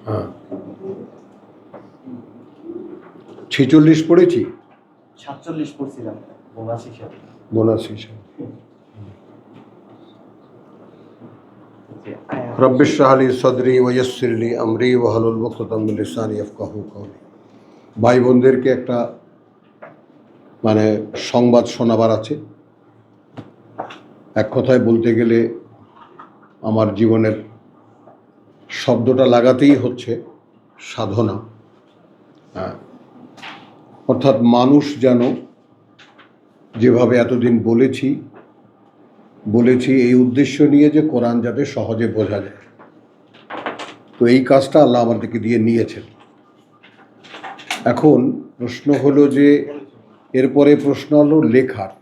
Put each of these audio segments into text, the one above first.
হ্যাঁ, 46 পড়েছি, 47 পড়ছিলাম বোনাস হিসাবে। বোনাস হিসাবে। রব্বি ইশরাহ লি সদরি ওয়া ইয়াসসির লি আমরি ওয়াহলুল উকদাতাম মিন লিসানি ইয়াফকাহু কওলি। ভাই বোনদেরকে একটা সংবাদ শোনাবার আছে। এক কথায় বলতে গেলে আমার জীবনের শব্দটা লাগাতেই হচ্ছে সাধনা। অর্থাৎ মানুষ যেন যেভাবে এতদিন বলেছি এই উদ্দেশ্য নিয়ে যে কোরআন যাতে সহজে বোঝা যায়, তো এই কাজটা আল্লাহ আমাদেরকে দিয়ে নিয়েছেন। এখন প্রশ্ন হলো যে এরপরে প্রশ্ন হলো লেখার।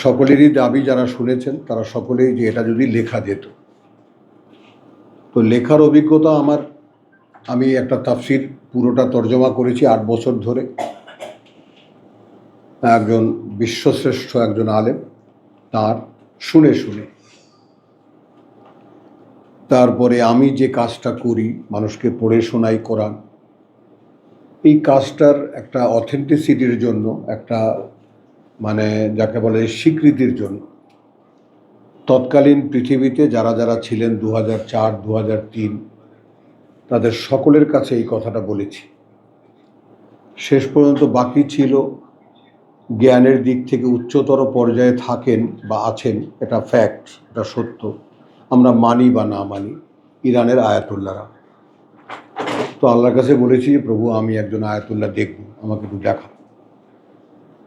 সকলেরই দাবি, যারা শুনেছেন তারা সকলেই, যে এটা যদি লেখা যেত। তো লেখার অভিজ্ঞতা আমার, আমি একটা তাফসির পুরোটা তর্জমা করেছি 8 বছর ধরে, একজন বিশ্বশ্রেষ্ঠ একজন আলেম, তার শুনে তারপরে আমি যে কাজটা করি, মানুষকে পড়ে শোনাই কোরআন, এই কাজটার একটা অথেন্টিসিটির জন্য, একটা যাকে বলে স্বীকৃতির জন্য তৎকালীন পৃথিবীতে যারা যারা ছিলেন 2004, 2003, তাদের সকলের কাছে এই কথাটা বলেছি। শেষ পর্যন্ত বাকি ছিল জ্ঞানের দিক থেকে উচ্চতর পর্যায়ে থাকেন বা আছেন, এটা ফ্যাক্ট, এটা সত্য, আমরা মানি বা না মানি, ইরানের আয়াতুল্লাহরা। তো আল্লাহর কাছে বলেছি যে প্রভু, আমি একজন আয়াতুল্লাহ দেখব, আমাকে একটু দেখা।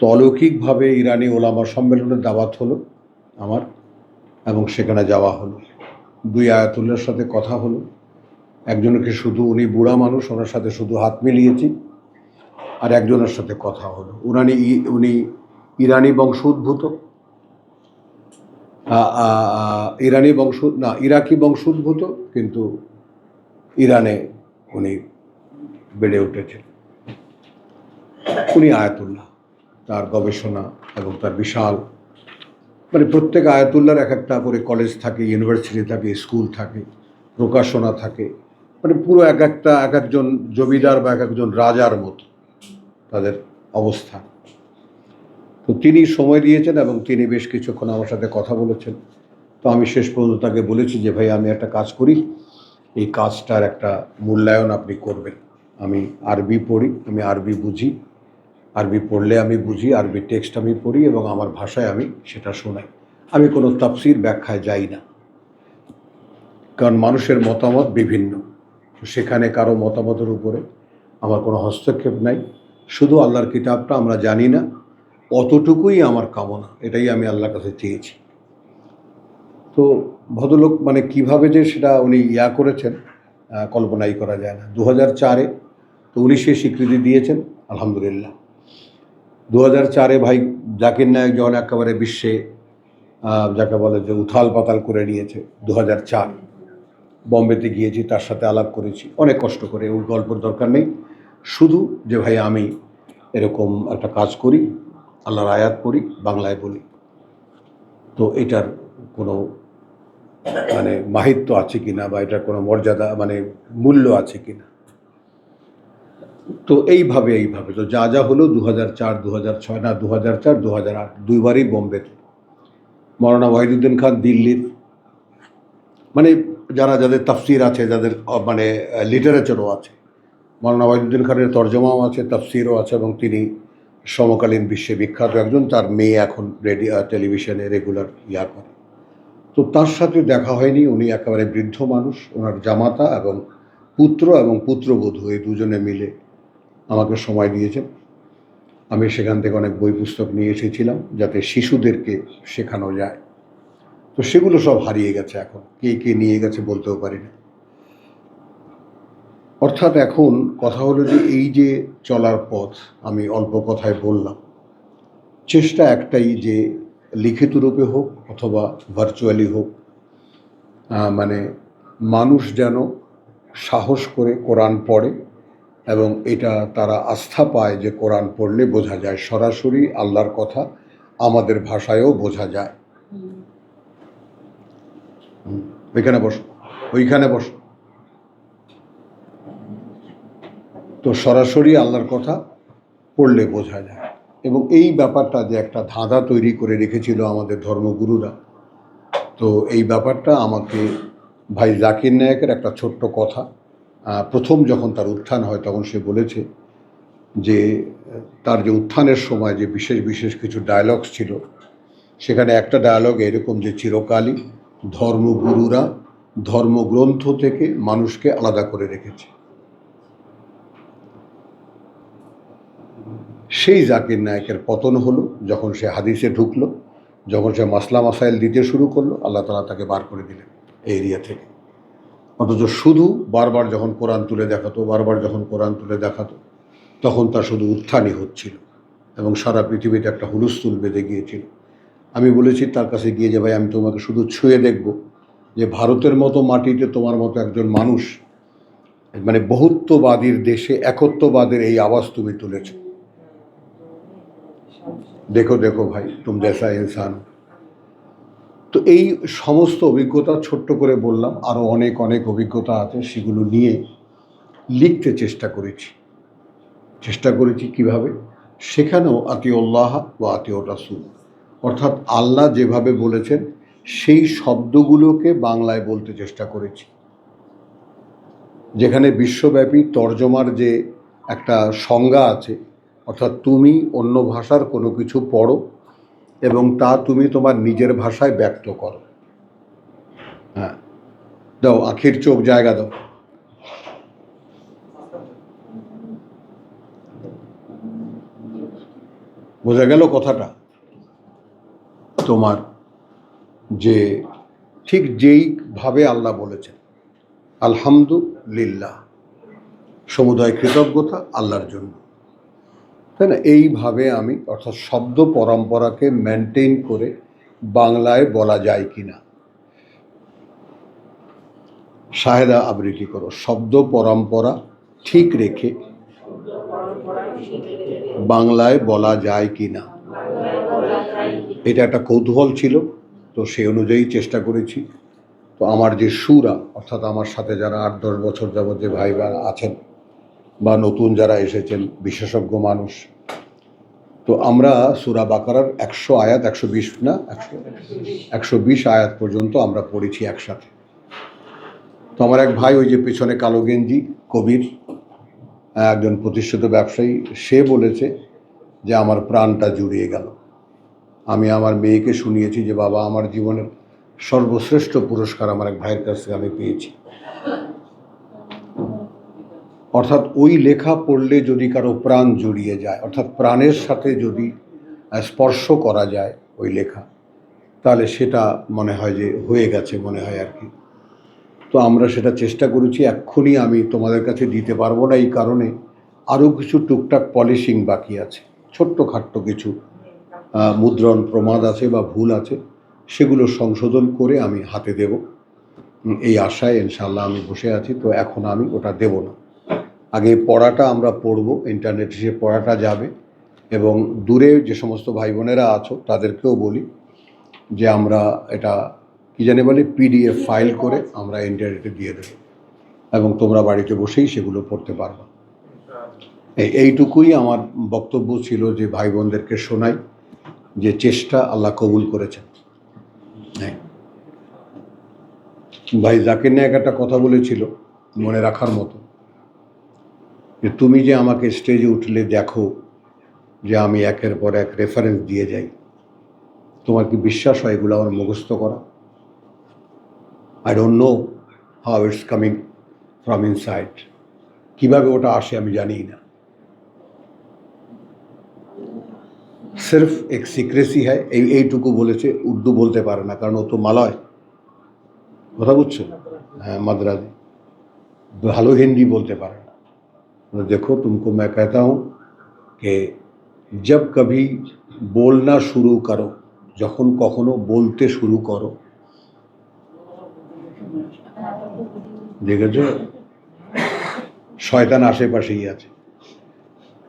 তো অলৌকিকভাবে ইরানি ওলামা সম্মেলনের দাওয়াত হলো আমার, এবং সেখানে যাওয়া হলো। 2 আয়াতুল্লাহর সাথে কথা হলো। একজনকে শুধু, উনি বুড়া মানুষ, ওনার সাথে শুধু হাত মিলিয়েছি, আর একজনের সাথে কথা হলো। উনি ইরানি বংশোদ্ভূত, ইরাকি বংশোদ্ভূত, কিন্তু ইরানে উনি বেড়ে উঠেছেন। উনি আয়াতুল্লাহ, তার গবেষণা এবং তার বিশাল, প্রত্যেক আয়াতুল্লাহর এক একটা করে কলেজ থাকে, ইউনিভার্সিটি থাকে, স্কুল থাকে, প্রকাশনা থাকে, পুরো এক একজন জমিদার বা এক একজন রাজার মতো তাদের অবস্থান। তো তিনি সময় দিয়েছেন এবং তিনি বেশ কিছুক্ষণ আমার সাথে কথা বলেছেন। তো আমি শেষ পর্যন্ত তাকে বলেছি যে ভাই, আমি একটা কাজ করি, এই কাজটার একটা মূল্যায়ন আপনি করবেন। আমি আরবি পড়ি, আমি আরবি বুঝি, আরবি পড়লে আমি বুঝি, আরবি টেক্সট আমি পড়ি এবং আমার ভাষায় আমি সেটা শোনাই। আমি কোনো তাফসির ব্যাখ্যায় যাই না, কারণ মানুষের মতামত বিভিন্ন, সেখানে কারো মতামতের উপরে আমার কোনো হস্তক্ষেপ নাই। শুধু আল্লাহর কিতাবটা আমরা জানি না, অতটুকুই আমার কামনা, এটাই আমি আল্লাহর কাছে চেয়েছি। তো ভদ্রলোক কিভাবে যে সেটা উনি করেছেন, কল্পনাই করা যায় না। 2004-এ তো উনি সে স্বীকৃতি দিয়েছেন, আলহামদুলিল্লাহ। 2004-এ ভাই জাকির নায়েক যখন একেবারে বিশ্বে যাকে বলে যে উথাল পাতাল করে নিয়েছে, 2004 বম্বেতে গিয়েছি, তার সাথে আলাপ করেছি অনেক কষ্ট করে। ওই গল্পের দরকার নেই, শুধু যে ভাই আমি এরকম একটা কাজ করি, আল্লাহর আয়াত পড়ি, বাংলায় বলি। তো এটার কোনো মাহিত্য আছে কিনা, বা এটার কোনো মর্যাদা মূল্য আছে কিনা। তো এইভাবে তো যা যা হলো 2004, 2006 না 2004, 2008 দুইবারই বোম্বেতে। মৌলানা ওয়াহিদুদ্দিন খান দিল্লির, যারা যাদের তাফসির আছে, যাদের লিটারেচারও আছে, মৌলানা ওয়াহিদুদ্দিন খানের তর্জমাও আছে, তাফসিরও আছে, এবং তিনি সমকালীন বিশ্বে বিখ্যাত একজন। তার মেয়ে এখন রেডিও টেলিভিশনে রেগুলার করে। তো তার সাথে দেখা হয়নি, উনি একেবারে বৃদ্ধ মানুষ, ওনার জামাতা এবং পুত্র এবং পুত্রবধূ এই দুজনে মিলে আমাকে সময় দিয়েছেন। আমি সেখান থেকে অনেক বই পুস্তক নিয়ে এসেছিলাম যাতে শিশুদেরকে শেখানো যায়। তো সেগুলো সব হারিয়ে গেছে, এখন কে নিয়ে গেছে বলতেও পারি না। অর্থাৎ এখন কথা হলো যে এই যে চলার পথ, আমি অল্প কথায় বললাম, চেষ্টা একটাই যে লিখিত রূপে হোক অথবা ভার্চুয়ালি হোক, মানুষ যেন সাহস করে কোরআন পড়ে, এবং এটা তারা আস্থা পায় যে কোরআন পড়লে বোঝা যায়, সরাসরি আল্লাহর কথা আমাদের ভাষায়ও বোঝা যায়। ওইখানে বসো, ওইখানে বসো। তো সরাসরি আল্লাহর কথা পড়লে বোঝা যায়। এবং এই ব্যাপারটা যে একটা ধাঁধা তৈরি করে রেখেছিল আমাদের ধর্মগুরুরা, তো এই ব্যাপারটা আমাকে ভাই জাকির নায়েকের একটা ছোট্ট কথা, প্রথম যখন তার উত্থান হয় তখন সে বলেছে যে তার যে উত্থানের সময় যে বিশেষ বিশেষ কিছু ডায়লগস ছিল, সেখানে একটা ডায়লগ এরকম যে চিরকালই ধর্মগুরুরা ধর্মগ্রন্থ থেকে মানুষকে আলাদা করে রেখেছে। সেই জাকির নায়েকের পতন হলো যখন সে হাদিসে ঢুকলো, যখন সে মাসলা মাসাইল দিতে শুরু করলো, আল্লাহ তাআলা তাকে বার করে দিলেন এই এরিয়া থেকে। অথচ শুধু বারবার যখন কোরআন তুলে দেখাতো, বারবার যখন কোরআন তুলে দেখাতো, তখন তার শুধু উত্থানই হচ্ছিল এবং সারা পৃথিবীতে একটা হুলস্থুল বেঁধে গিয়েছিল। আমি বলেছি তার কাছে গিয়ে যে ভাই আমি তোমাকে শুধু ছুঁয়ে দেখব যে ভারতের মতো মাটিতে তোমার মতো একজন মানুষ, মানে বহুত্ববাদীর দেশে একত্ববাদের এই আওয়াজ তুমি তুলেছ। দেখো দেখো ভাই তুম জেসা ইনসান। তো এই সমস্ত অভিজ্ঞতা ছোট্ট করে বললাম, আরও অনেক অনেক অভিজ্ঞতা আছে, সেগুলো নিয়ে লিখতে চেষ্টা করেছি কিভাবে। সেখানেও আতিউল্লাহ ও আতিউর রাসূল, অর্থাৎ আল্লাহ যেভাবে বলেছেন সেই শব্দগুলোকে বাংলায় বলতে চেষ্টা করেছি। যেখানে বিশ্বব্যাপী তর্জমার যে একটা সংজ্ঞা আছে, অর্থাৎ তুমি অন্য ভাষার কোনো কিছু পড়ো এবং তা তুমি তোমার নিজের ভাষায় ব্যক্ত করো। হ্যাঁ, দাও আখির চোখ জায়গা দাও। বোঝা গেল কথাটা তোমার, যে ঠিক যেইভাবে আল্লাহ বলেছেন আলহামদুলিল্লাহ, সমুদয় কৃতজ্ঞতা আল্লাহর জন্য, তাই না? এইভাবে আমি অর্থাৎ শব্দ পরম্পরাকে মেনটেন করে বাংলায় বলা যায় কি না, শাহেদা আবৃত্তি করো, শব্দ পরম্পরা ঠিক রেখে বাংলায় বলা যায় কি না। এটা একটা কৌতূহল ছিল, তো সেই অনুযায়ী চেষ্টা করেছি। তো আমার যে সুরা, অর্থাৎ আমার সাথে যারা 8-10 বছর যাবত যে ভাই বোন আছেন বা নতুন যারা এসেছেন বিশেষজ্ঞ মানুষ, তো আমরা সূরা বাকারার 100 আয়াত 120 না 120 আয়াত পর্যন্ত আমরা পড়েছি একসাথে। তো আমার এক ভাই, ওই যে পেছনে কালো গেঞ্জি কবির, একজন প্রতিষ্ঠিত ব্যবসায়ী, সে বলেছে যে আমার প্রাণটা জুড়িয়ে গেল। আমি আমার মেয়েকে শুনিয়েছি যে বাবা আমার জীবনের সর্বশ্রেষ্ঠ পুরস্কার আমার এক ভাইয়ের কাছ থেকে আমি পেয়েছি। অর্থাৎ ওই লেখা পড়লে যদি কারো প্রাণ জুড়িয়ে যায়, অর্থাৎ প্রাণের সাথে যদি স্পর্শ করা যায় ওই লেখা, তাহলে সেটা মনে হয় যে হয়ে গেছে, মনে হয় আর কি। তো আমরা সেটা চেষ্টা করেছি। এক্ষুনি আমি তোমাদের কাছে দিতে পারবো না, এই কারণে আরও কিছু টুকটাক পলিশিং বাকি আছে, ছোট্টখাট্ট কিছু মুদ্রণ প্রমাদ আছে বা ভুল আছে, সেগুলো সংশোধন করে আমি হাতে দেব, এই আশায় ইনশাআল্লাহ আমি বসে আছি। তো এখন আমি ওটা দেব না, আগে পড়াটা আমরা পড়ব, ইন্টারনেটে সে পড়াটা যাবে। এবং দূরে যে সমস্ত ভাই বোনেরা আছো তাদেরকেও বলি যে আমরা এটা কী জানি বলে PDF ফাইল করে আমরা ইন্টারনেটে দিয়ে দেব এবং তোমরা বাড়িতে বসেই সেগুলো পড়তে পারবে। এইটুকুই আমার বক্তব্য ছিল, যে ভাই বোনদেরকে শোনাই যে চেষ্টা আল্লাহ কবুল করেছেন। হ্যাঁ, ভাই জাকির নায়েক একটা কথা বলেছিল মনে রাখার মতো, যে তুমি যে আমাকে স্টেজে উঠলে দেখো যে আমি একের পর এক রেফারেন্স দিয়ে যাই, তোমার কি বিশ্বাস হয় এগুলো আমার মুখস্থ করা? I don't know how it's coming from inside, কীভাবে ওটা আসে আমি জানি না। সির্ফ এক সিক্রেসি হ্যায়, এইটুকু বলেছে। উর্দু বলতে পারে না, কারণ ও তো মালয়, কথা বুঝছো? হ্যাঁ, মাদ্রাজি, ভালো হিন্দি বলতে পারে না। देखो तुमको मैं कहता हूँ कि जब कभी बोलना शुरू करो, যখন কখনো বলতে শুরু করো, দেখেছ শয়তান আশেপাশেই আছে,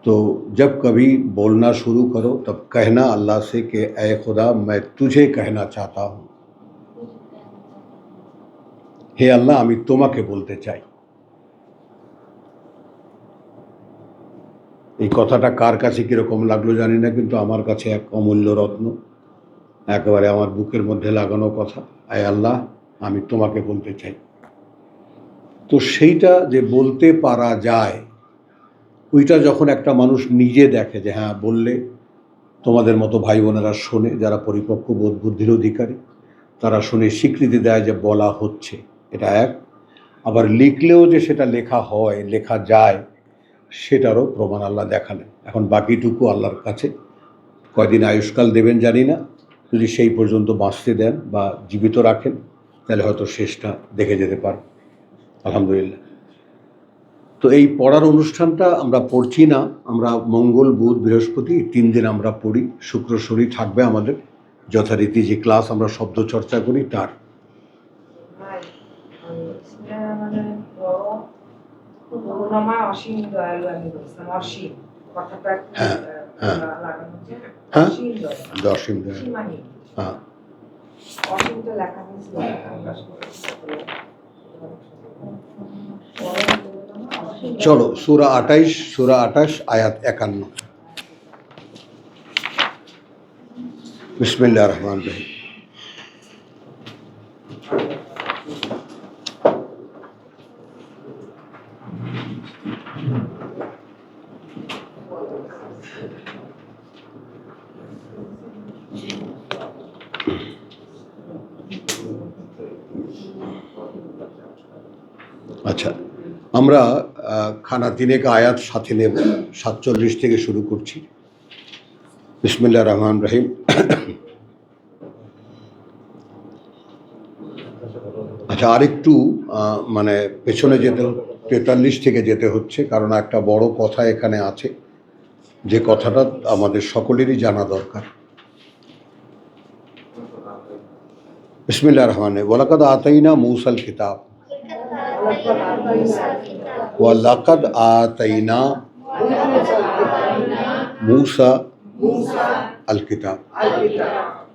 तो जब कभी बोलना शुरू करो तब कहना अल्लाह से कि ऐ खुदा मैं तुझे कहना चाहता हूँ, হে আল্লাহ আমি তোমাকে বলতে চাই। এই কথাটা কার কাছে কীরকম লাগলো জানি না, কিন্তু আমার কাছে এক অমূল্য রত্ন, একেবারে আমার বুকের মধ্যে লাগানো কথা, এ আল্লাহ আমি তোমাকে বলতে চাই। তো সেইটা যে বলতে পারা যায়, ওইটা যখন একটা মানুষ নিজে দেখে যে হ্যাঁ বললে তোমাদের মতো ভাই বোনেরা শোনে, যারা পরিপক্ক বোধ বুদ্ধির অধিকারী, তারা শুনে স্বীকৃতি দেয় যে বলা হচ্ছে, এটা এক। আবার লিখলেও যে সেটা লেখা হয়, লেখা যায়, সেটারও প্রমাণ আল্লাহ দেখালেন। এখন বাকিটুকু আল্লাহর কাছে, কয়দিন আয়ুষ্কাল দেবেন জানি না, যদি সেই পর্যন্ত বাঁচতে দেন বা জীবিত রাখেন তাহলে হয়তো শেষটা দেখে যেতে পার। আলহামদুলিল্লাহ। তো এই পড়ার অনুষ্ঠানটা আমরা পড়ছি না, আমরা মঙ্গল বুধ বৃহস্পতি 3 দিন আমরা পড়ি, শুক্র শনি থাকবে আমাদের যথারীতি যে ক্লাস আমরা শব্দ চর্চা করি তার। হ্যাঁ হ্যাঁ হ্যাঁ অসীম দয়ালু, হ্যাঁ। চলো সূরা 28 আয়াত 51। বিসমিল্লাহির রহমানির রহিম। আচ্ছা, আমরা খানা তিনেক আয়াত সাথে নেব, 47 থেকে শুরু করছি। বিসমিল্লাহির রহমানির রহিম। আচ্ছা, আরেকটু মানে পেছনে যেতে 43 থেকে যেতে হচ্ছে, কারণ একটা বড় কথা এখানে আছে, যে কথাটা আমাদের সকলেরই জানা দরকার। বিসমিল্লাহির রহমানির রহিম। ওয়ালাকাদ আতাইনা মূসাল কিতাব ওয়ালাকাদ আতাইনা মূসা আল কিতাব,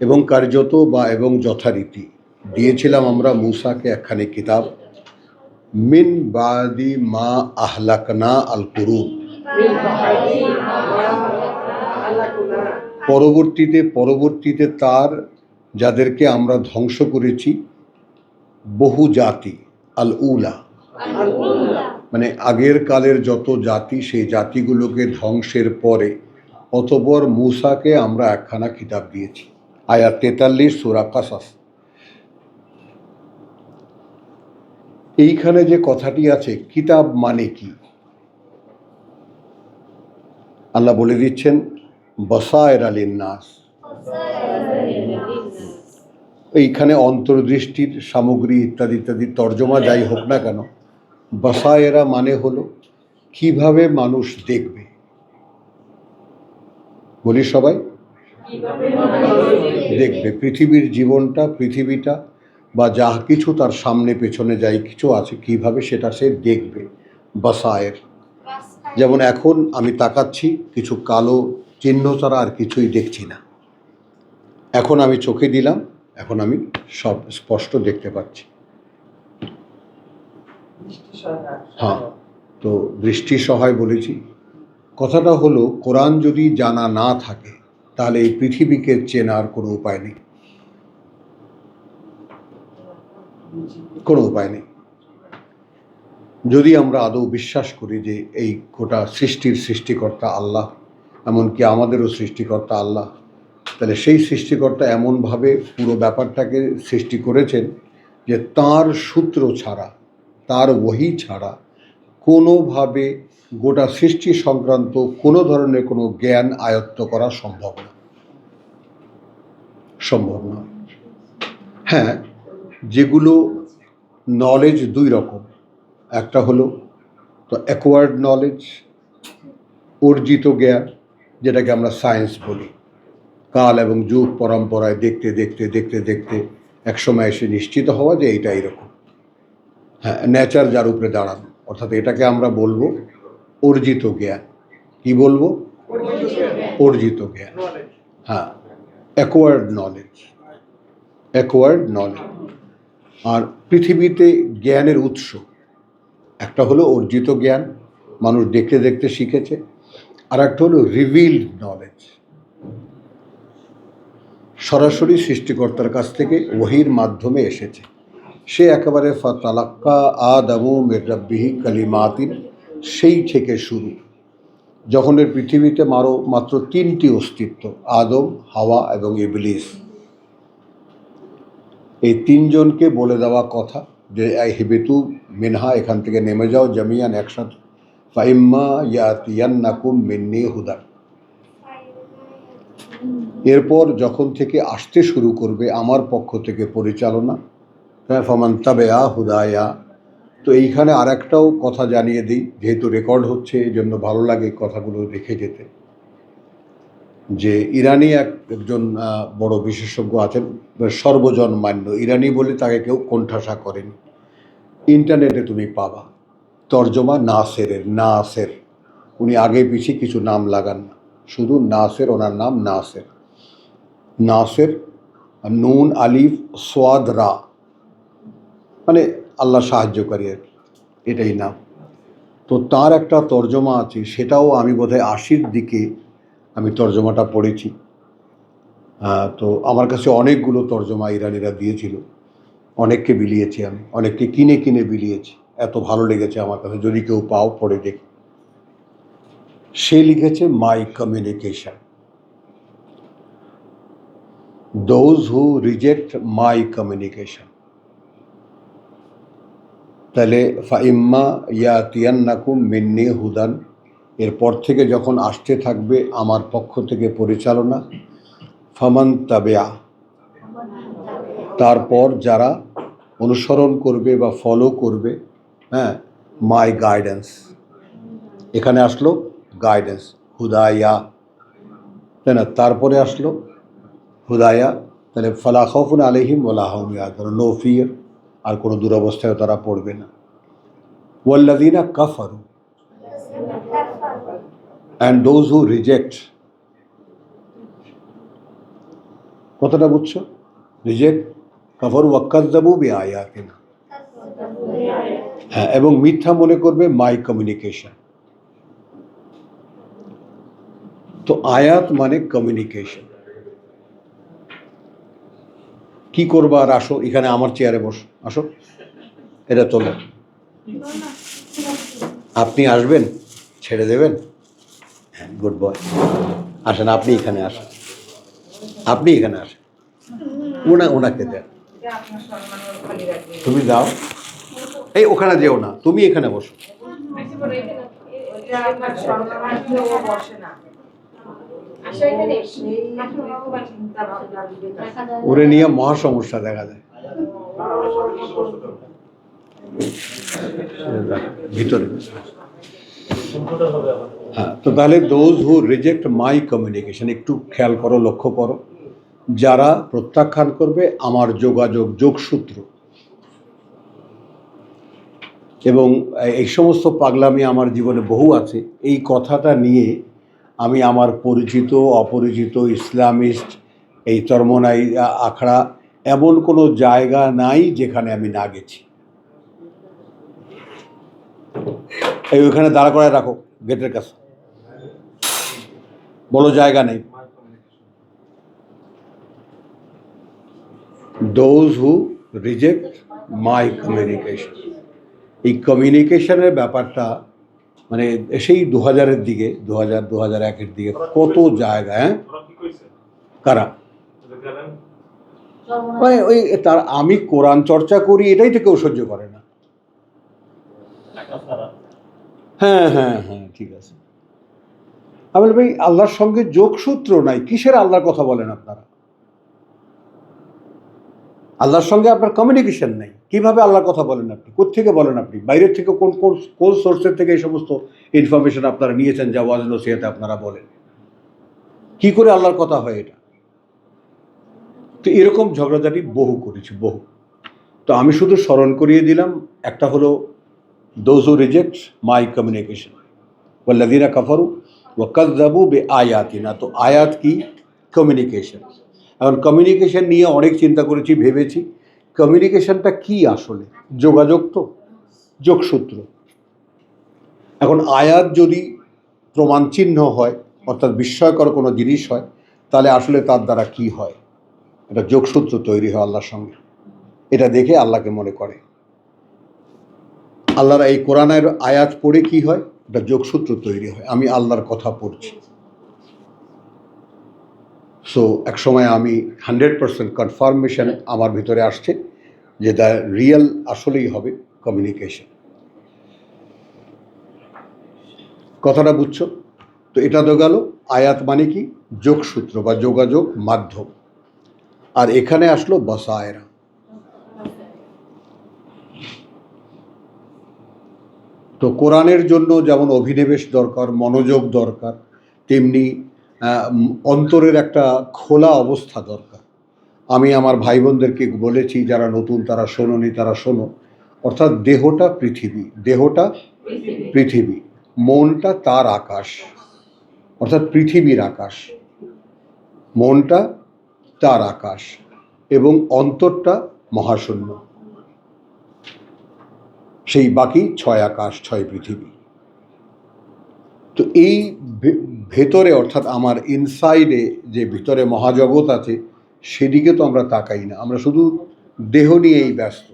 এবং কার্যত বা এবং যথারীতি দিয়েছিলাম আমরা মূসাকে একখানি কিতাব, মিন বাদি মা আহলাকনা আল কুরুন, পরবর্তীতে তার যাদেরকে আমরা ধ্বংস করেছি বহু জাতি, আল উলা মানে আগের কালের যত জাতি, সেই জাতিগুলোকে ধ্বংসের পরে অতঃপর মূসাকে আমরা একখানা কিতাব দিয়েছি। আয়াত 43 সূরা কাসাস। এইখানে যে কথাটি আছে কিতাব মানে কি, আল্লাহ বলে দিচ্ছেন বসায়রা লিন্নাস। এইখানে অন্তর্দৃষ্টির সামগ্রী ইত্যাদি ইত্যাদি তর্জমা যাই হোক না কেন, বসায়রা মানে হলো কিভাবে মানুষ দেখবে। বলি সবাই দেখবে পৃথিবীর জীবনটা, পৃথিবীটা বা যা কিছু তার সামনে পেছনে যাই কিছু আছে, কিভাবে সেটা সে দেখবে, বসায়ের। যেমন এখন আমি তাকাচ্ছি, কিছু কালো চিহ্ন ছাড়া আর কিছুই দেখছি না। এখন আমি চোখে দিলাম, এখন আমি সব স্পষ্ট দেখতে পাচ্ছি। হ্যাঁ, তো দৃষ্টি সহায় বলেছি। কথাটা হলো কোরআন যদি জানা না থাকে তাহলে এই পৃথিবীকে চেনার কোনো উপায় নেই, কোনো উপায় নেই। যদি আমরা আদৌ বিশ্বাস করি যে এই গোটা সৃষ্টির সৃষ্টিকর্তা আল্লাহ, এমনকি আমাদেরও সৃষ্টিকর্তা আল্লাহ, তাহলে সেই সৃষ্টিকর্তা এমনভাবে পুরো ব্যাপারটাকে সৃষ্টি করেছেন যে তার সূত্র ছাড়া, তার ওহী ছাড়া কোনোভাবে গোটা সৃষ্টি সংক্রান্ত কোনো ধরনের কোনো জ্ঞান আয়ত্ত করা সম্ভব না, সম্ভব নয়। হ্যাঁ, যেগুলো নলেজ দুই রকম, একটা হলো তো অ্যাকোয়ার্ড নলেজ, অর্জিত জ্ঞান, যেটাকে আমরা সায়েন্স বলি। কাল এবং যুগ পরম্পরায় দেখতে দেখতে দেখতে দেখতে একসময় এসে নিশ্চিত হওয়া যে এইটা এরকম। হ্যাঁ, নেচার যার উপরে দাঁড়ানো, অর্থাৎ এটাকে আমরা বলবো অর্জিত জ্ঞান। কি বলবো? অর্জিত জ্ঞান। হ্যাঁ, অ্যাকোয়ার্ড নলেজ, অ্যাকোয়ার্ড নলেজ। আর পৃথিবীতে জ্ঞানের উৎস একটা হলো অর্জিত জ্ঞান, মানুষ দেখতে দেখতে শিখেছে, আর একটা হলো রিভিলড নলেজ, সরাসরি সৃষ্টিকর্তার কাছ থেকে ওহীর মাধ্যমে এসেছে। সে একেবারে ফাতালাক্কা আদামু মির রাব্বিহি কালিমাতিন, সেই থেকে শুরু। যখন এর পৃথিবীতে মাত্র তিনটি অস্তিত্ব, আদম, হাওয়া এবং ইবলিস, এই তিনজনকে বলে দেওয়া কথা যে হিবিতু মিনহা, এখান থেকে নেমে যাও জামিয়ান একসাথে, ফাইম্মা ইয়াতিয়ান্নাকুম মিন্নি হুদান। এরপর যখন থেকে আসতে শুরু করবে আমার পক্ষ থেকে পরিচালনা, ফামান তাবেআ হুদায়া। তো এইখানে আর একটাও কথা জানিয়ে দিই, যেহেতু রেকর্ড হচ্ছে এই জন্য ভালো লাগে কথাগুলো রেখে যেতে, যে ইরানি একজন বড় বিশেষজ্ঞ আছেন, সর্বজন মান্য ইরানি বলে তাকে কেউ কোণঠাসা করেনি। ইন্টারনেটে তুমি পাবা তর্জমা নাসেরের, নাসের, উনি আগে পিছিয়ে কিছু নাম লাগান না, শুধু নাসের, ওনার নাম নাসের, নাসের নুন আলিফ সোয়াদ রা, মানে আল্লাহ সাহায্যকারী আর কি, এটাই নাম। তো তার একটা তর্জমা আছে, সেটাও আমি বোধহয় 80-র দিকে আমি তর্জমাটা পড়েছি। তো আমার কাছে অনেকগুলো তর্জমা ইরানিরা দিয়েছিল, অনেককে বিলিয়েছি, আমি অনেককে কিনে কিনে বিলিয়েছি, এত ভালো লেগেছে আমার কাছে। যদি কেউ পাও পড়ে দেখ। সে লিখেছে my communication, those who reject my communication. তাহলে ফাইম্মা ইয়াতিয়ান্নাকুম মিন্নি হুদান, এরপর থেকে যখন আসতে থাকবে আমার পক্ষ থেকে পরিচালনা, ফামান তাবেয়া, তারপর যারা অনুসরণ করবে বা ফলো করবে, হ্যাঁ, মাই গাইডেন্স, এখানে আসলো গাইডেন্স, হুদায়া, তাই না? তারপরে আসলো হুদায়া, তাহলে ফালা খাউফুন আলাইহিম ওয়ালা হুম ইয়াহজানুন, নো ফিয়ার, আর কোনো দুরবস্থায় তারা পড়বে না। ওয়াল্লাযিনা কাফারু, অ্যান্ড দোজ হু রিজেক্ট, কতটা বুঝছো? রিজেক্ট, কাফারু ওয়াক্কাযযাবু বিআয়াতিনা, হ্যাঁ, এবং মিথ্যা মনে করবে মাই কমিউনিকেশন। তো আয়াত মানে কমিউনিকেশন। কি করবা? আর আসো এখানে আমার চেয়ারে বসো, আসো, এটা তোলো। আপনি আসবেন, ছেড়ে দেবেন? হ্যাঁ, গুড বয়, আসেন, আপনি এখানে আসেন, আপনি এখানে আসেন, ওনাকে দেন, তুমি যাও, এই ওখানে যেও না, তুমি এখানে বসো। ওরে নিয়ে মহা সমস্যা দেখা যায় ভিতরে। হ্যাঁ, তো তাহলে those who reject my communication, একটু খেয়াল করো, লক্ষ্য করো, যারা প্রত্যাখ্যান করবে আমার যোগসূত্র। এবং এই সমস্ত পাগলামি আমার জীবনে বহু আছে। এই কথাটা নিয়ে আমি আমার পরিচিত অপরিচিত ইসলামিস্ট, এই চরমনাই আখড়া, এমন কোনো জায়গা নাই যেখানে আমি না গেছি। এই ওইখানে দাঁড়া করায় রাখো গেটের কাছে, বলো জায়গা নেই। Those who reject my communication, এই কমিউনিকেশনের ব্যাপারটা মানে সেই 2000-এর দিকে, 2001-এর দিকে কত জায়গায়, হ্যাঁ, কারা ওই তার, আমি কোরআন চর্চা করি এটাই তো কেউ সহ্য করে না। হ্যাঁ হ্যাঁ হ্যাঁ, ঠিক আছে। আমি বলি ভাই, আল্লাহর সঙ্গে যোগসূত্র নাই, কিসের আল্লাহর কথা বলেন আপনারা? আল্লাহর সঙ্গে আপনার কমিউনিকেশন নেই, কিভাবে আল্লাহর কথা বলেন আপনি? কোত্থেকে বলেন আপনি? বাইরের থেকে কোন সোর্সের থেকে এই সমস্ত ইনফরমেশন আপনারা নিয়েছেন যা ওয়াজ নসিহতে আপনারা বলেন? কি করে আল্লাহর কথা হয় এটা? তো এরকম ঝগড়াঝাটি বহু করেছি, বহু। তো আমি শুধু স্মরণ করিয়ে দিলাম, একটা হলো those who reject my communication, ওয়াল্লাযিনা কাফারু, ওয়াকাযযাবু বিআয়াতিনা। তো আয়াত কি? কমিউনিকেশন। এখন কমিউনিকেশন নিয়ে অনেক চিন্তা করেছি, ভেবেছি কমিউনিকেশনটা কি আসলে? যোগাযোগ তো, যোগসূত্র। এখন আয়াত যদি প্রমাণ চিহ্ন হয়, অর্থাৎ বিস্ময়কর কোনো জিনিস হয়, তাহলে আসলে তার দ্বারা কি হয়? এটা যোগসূত্র তৈরি হয় আল্লাহর সঙ্গে। এটা দেখে আল্লাহকে মনে করে। আল্লাহর এই কোরআনের আয়াত পড়ে কি হয়? এটা যোগসূত্র তৈরি হয়, আমি আল্লাহর কথা পড়ছি। সো এক সময় আমি 100% কনফার্মেশন আমার ভিতরে আসছে যে দ্য রিয়েল আসলেই হবে কমিউনিকেশন। কথাটা বুঝছো? তো এটা তো গেল আয়াত মানে কি? যোগসূত্র বা যোগাযোগ মাধ্যম। আর এখানে আসলো বসায়রা। তো কোরআনের জন্য যেমন অভিনিবেশ দরকার, মনোযোগ দরকার, তেমনি অন্তরের একটা খোলা অবস্থা দরকার। আমি আমার ভাই বোনদেরকে বলেছি, যারা নতুন তারা শোনোনি, তারা শোনো। অর্থাৎ দেহটা পৃথিবী, দেহটা পৃথিবী, মনটা তার আকাশ, অর্থাৎ পৃথিবীর আকাশ। মনটা তার আকাশ এবং অন্তরটা মহাশূন্য, সেই বাকি 6 আকাশ 6 পৃথিবী। তো এই ভেতরে, অর্থাৎ আমার ইনসাইডে যে ভিতরে মহাজগৎ আছে, সেদিকে তো আমরা তাকাই না। আমরা শুধু দেহ নিয়েই ব্যস্ত।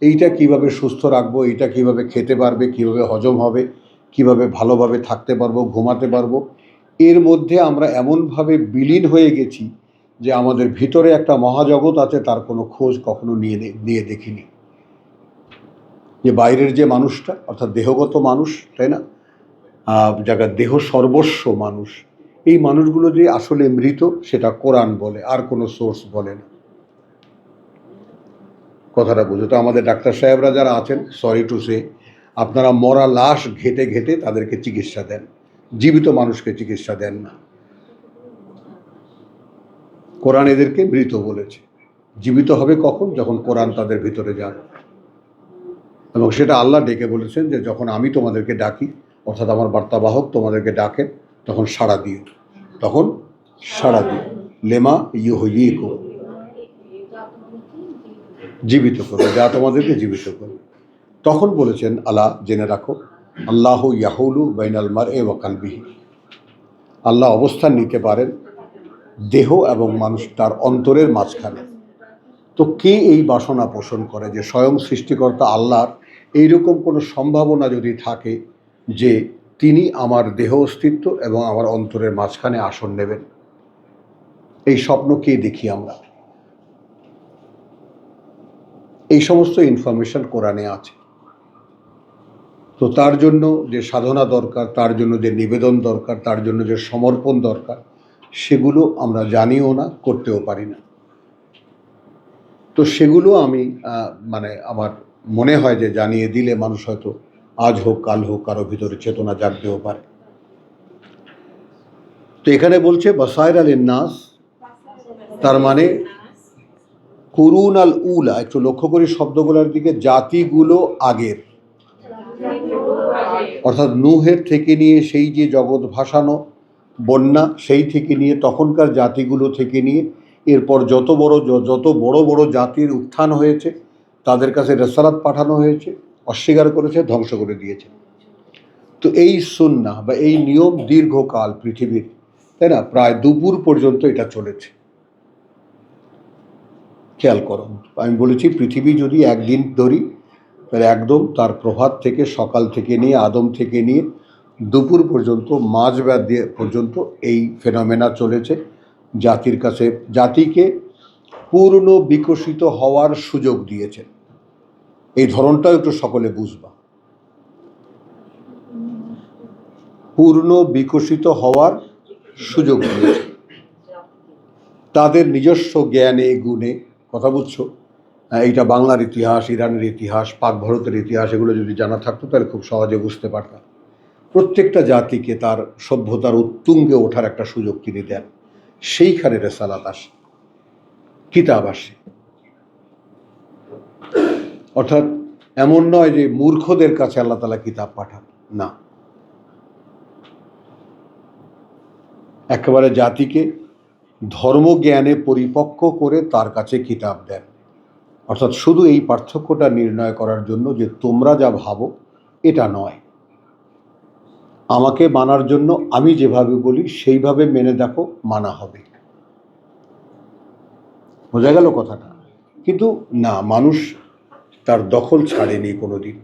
এইটা কিভাবে সুস্থ রাখবো, এইটা কিভাবে খেতে পারবে, কিভাবে হজম হবে, কিভাবে ভালোভাবে থাকতে পারবো, ঘুমাতে পারবো, এর মধ্যে আমরা এমনভাবে বিলীন হয়ে গেছি যে আমাদের ভিতরে একটা মহাজগৎ আছে, তার কোনো খোঁজ কখনো নিয়ে দেখিনি। যে বাইরের যে মানুষটা, অর্থাৎ দেহগত মানুষ, তাই না, যারা দেহ সর্বস্ব মানুষ, এই মানুষগুলো যে আসলে মৃত, সেটা কোরআন বলে, আর কোনো সোর্স বলে না। কথাটা বুঝো তো? আমাদের ডাক্তার সাহেবরা যারা আছেন, সরি টু সে, আপনারা মরা লাশ ঘেটে ঘেটে তাদেরকে চিকিৎসা দেন, জীবিত মানুষকে চিকিৎসা দেন না। কোরআন এদেরকে মৃত বলেছে। জীবিত হবে কখন? যখন কোরআন তাদের ভিতরে যাবে। এবং সেটা আল্লাহ ডেকে বলেছেন যে যখন আমি তোমাদেরকে ডাকি, অর্থাৎ আমার বার্তাবাহক তোমাদেরকে ডাকেন, তখন সাড়া দিও, তখন সাড়া দিও। লেমা ইউহয়িকু, জীবিত করবে, যা তোমাদেরকে জীবিত করবে। তখন বলেছেন আল্লাহ, জেনে রাখো, আল্লাহ ইয়াহুলু বাইনাল মারই ওয়া কলবিহি, আল্লাহ অবস্থান নিতে পারেন দেহ এবং মানুষ তার অন্তরের মাঝখানে। তো কে এই বাসনা পোষণ করে যে স্বয়ং সৃষ্টিকর্তা আল্লাহর এইরকম কোনো সম্ভাবনা যদি থাকে যে তিনি আমার দেহ অস্তিত্ব এবং আমার অন্তরের মাঝখানে আসন নেবেন? এই স্বপ্ন কে দেখি আমরা? এই সমস্ত ইনফরমেশন কোরআনে আছে। তো তার জন্য যে সাধনা দরকার, তার জন্য যে নিবেদন দরকার, তার জন্য যে সমর্পণ দরকার, সেগুলো আমরা জানিও না, করতেও পারি না। তো সেগুলো আমি মানে আমার মনে হয় যে জানিয়ে দিলে মানুষ হয়তো আজ হোক কাল হোক কারো ভিতরে চেতনা জাগতেও পারে। তো এখানে বলছে বাসায়রা লিন্নাস, তার মানে কুরুন আল উলা। একটু লক্ষ্য করি শব্দগুলোর দিকে। জাতিগুলো আগের, অর্থাৎ নূহের থেকে নিয়ে সেই যে জগৎ ভাসানো বন্যা, সেই থেকে নিয়ে তখনকার জাতিগুলো থেকে নিয়ে এরপর যত বড় বড় জাতির উত্থান হয়েছে, তাদের কাছে রেসালাত পাঠানো হয়েছে, অস্বীকার করেছে, ধ্বংস করে দিয়েছে। তো এই সুন্নাহ বা এই নিয়ম দীর্ঘকাল পৃথিবীর, তাই না, প্রায় দুপুর পর্যন্ত এটা চলেছে। খেয়াল করো, আমি বলেছি পৃথিবী যদি একদিন ধরি, তাহলে একদম তার প্রভাত থেকে, সকাল থেকে নিয়ে, আদম থেকে নিয়ে দুপুর পর্যন্ত, মাঝরাত দিয়ে পর্যন্ত এই ফেনোমেনা চলেছে। জাতির কাছে, জাতিকে পূর্ণ বিকশিত হওয়ার সুযোগ দিয়েছেন। এই ধরনটাও একটু সকলে বুঝবা। পূর্ণ বিকশিত হওয়ার সুযোগ দিয়েছে তাদের নিজস্ব জ্ঞানে গুণে। কথা বুঝছো? এইটা বাংলার ইতিহাস, ইরানের ইতিহাস, পাক ভারতের ইতিহাস, এগুলো যদি জানা থাকতো তাহলে খুব সহজে বুঝতে পারতাম। প্রত্যেকটা জাতিকে তার সভ্যতার উত্তুঙ্গে ওঠার একটা সুযোগ তিনি দেন। সেইখানে রেসালাত আসে, কিতাব আসে। অর্থাৎ এমন নয় যে মূর্খদের কাছে আল্লাহ তাআলা কিতাব পাঠান, না। একেবারে জাতিকে ধর্মজ্ঞানে পরিপক্ক করে তার কাছে কিতাব দেন। অর্থাৎ শুধু এই পার্থক্যটা নির্ণয় করার জন্য যে তোমরা যা ভাবো এটা নয়, আমাকে মানার জন্য আমি যেভাবে বলি সেইভাবে মেনে দেখো, মানা হবে। বোঝা গেল কথাটা? কিন্তু না, মানুষ তার দখল ছাড়েনি কোনোদিন,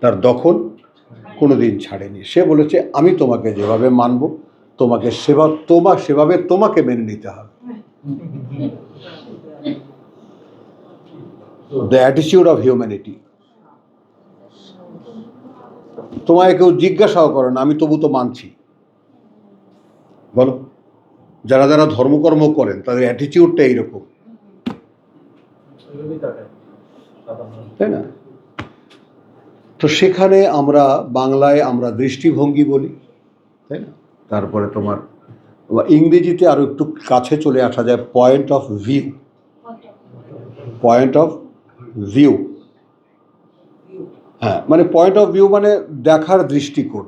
তার দখল কোনোদিন ছাড়েনি। সে বলেছে আমি তোমাকে যেভাবে মানব, তোমাকে সেভাবে তোমাকে মেনে নিতে হবে। The attitude of humanity. তোমায় কেউ জিজ্ঞাসাও করে না, আমি তবু তো মানছি। বলো, যারা যারা ধর্মকর্ম করেন তাদের অ্যাটিটিউডটা এইরকম, তাই না? তো সেখানে আমরা বাংলায় আমরা দৃষ্টিভঙ্গি বলি, তাই না? তারপরে তোমার ইংরেজিতে আরো একটু কাছে চলে আসা যায়, point of view. Point of view, হ্যাঁ, মানে পয়েন্ট অফ ভিউ মানে দেখার দৃষ্টিকোণ,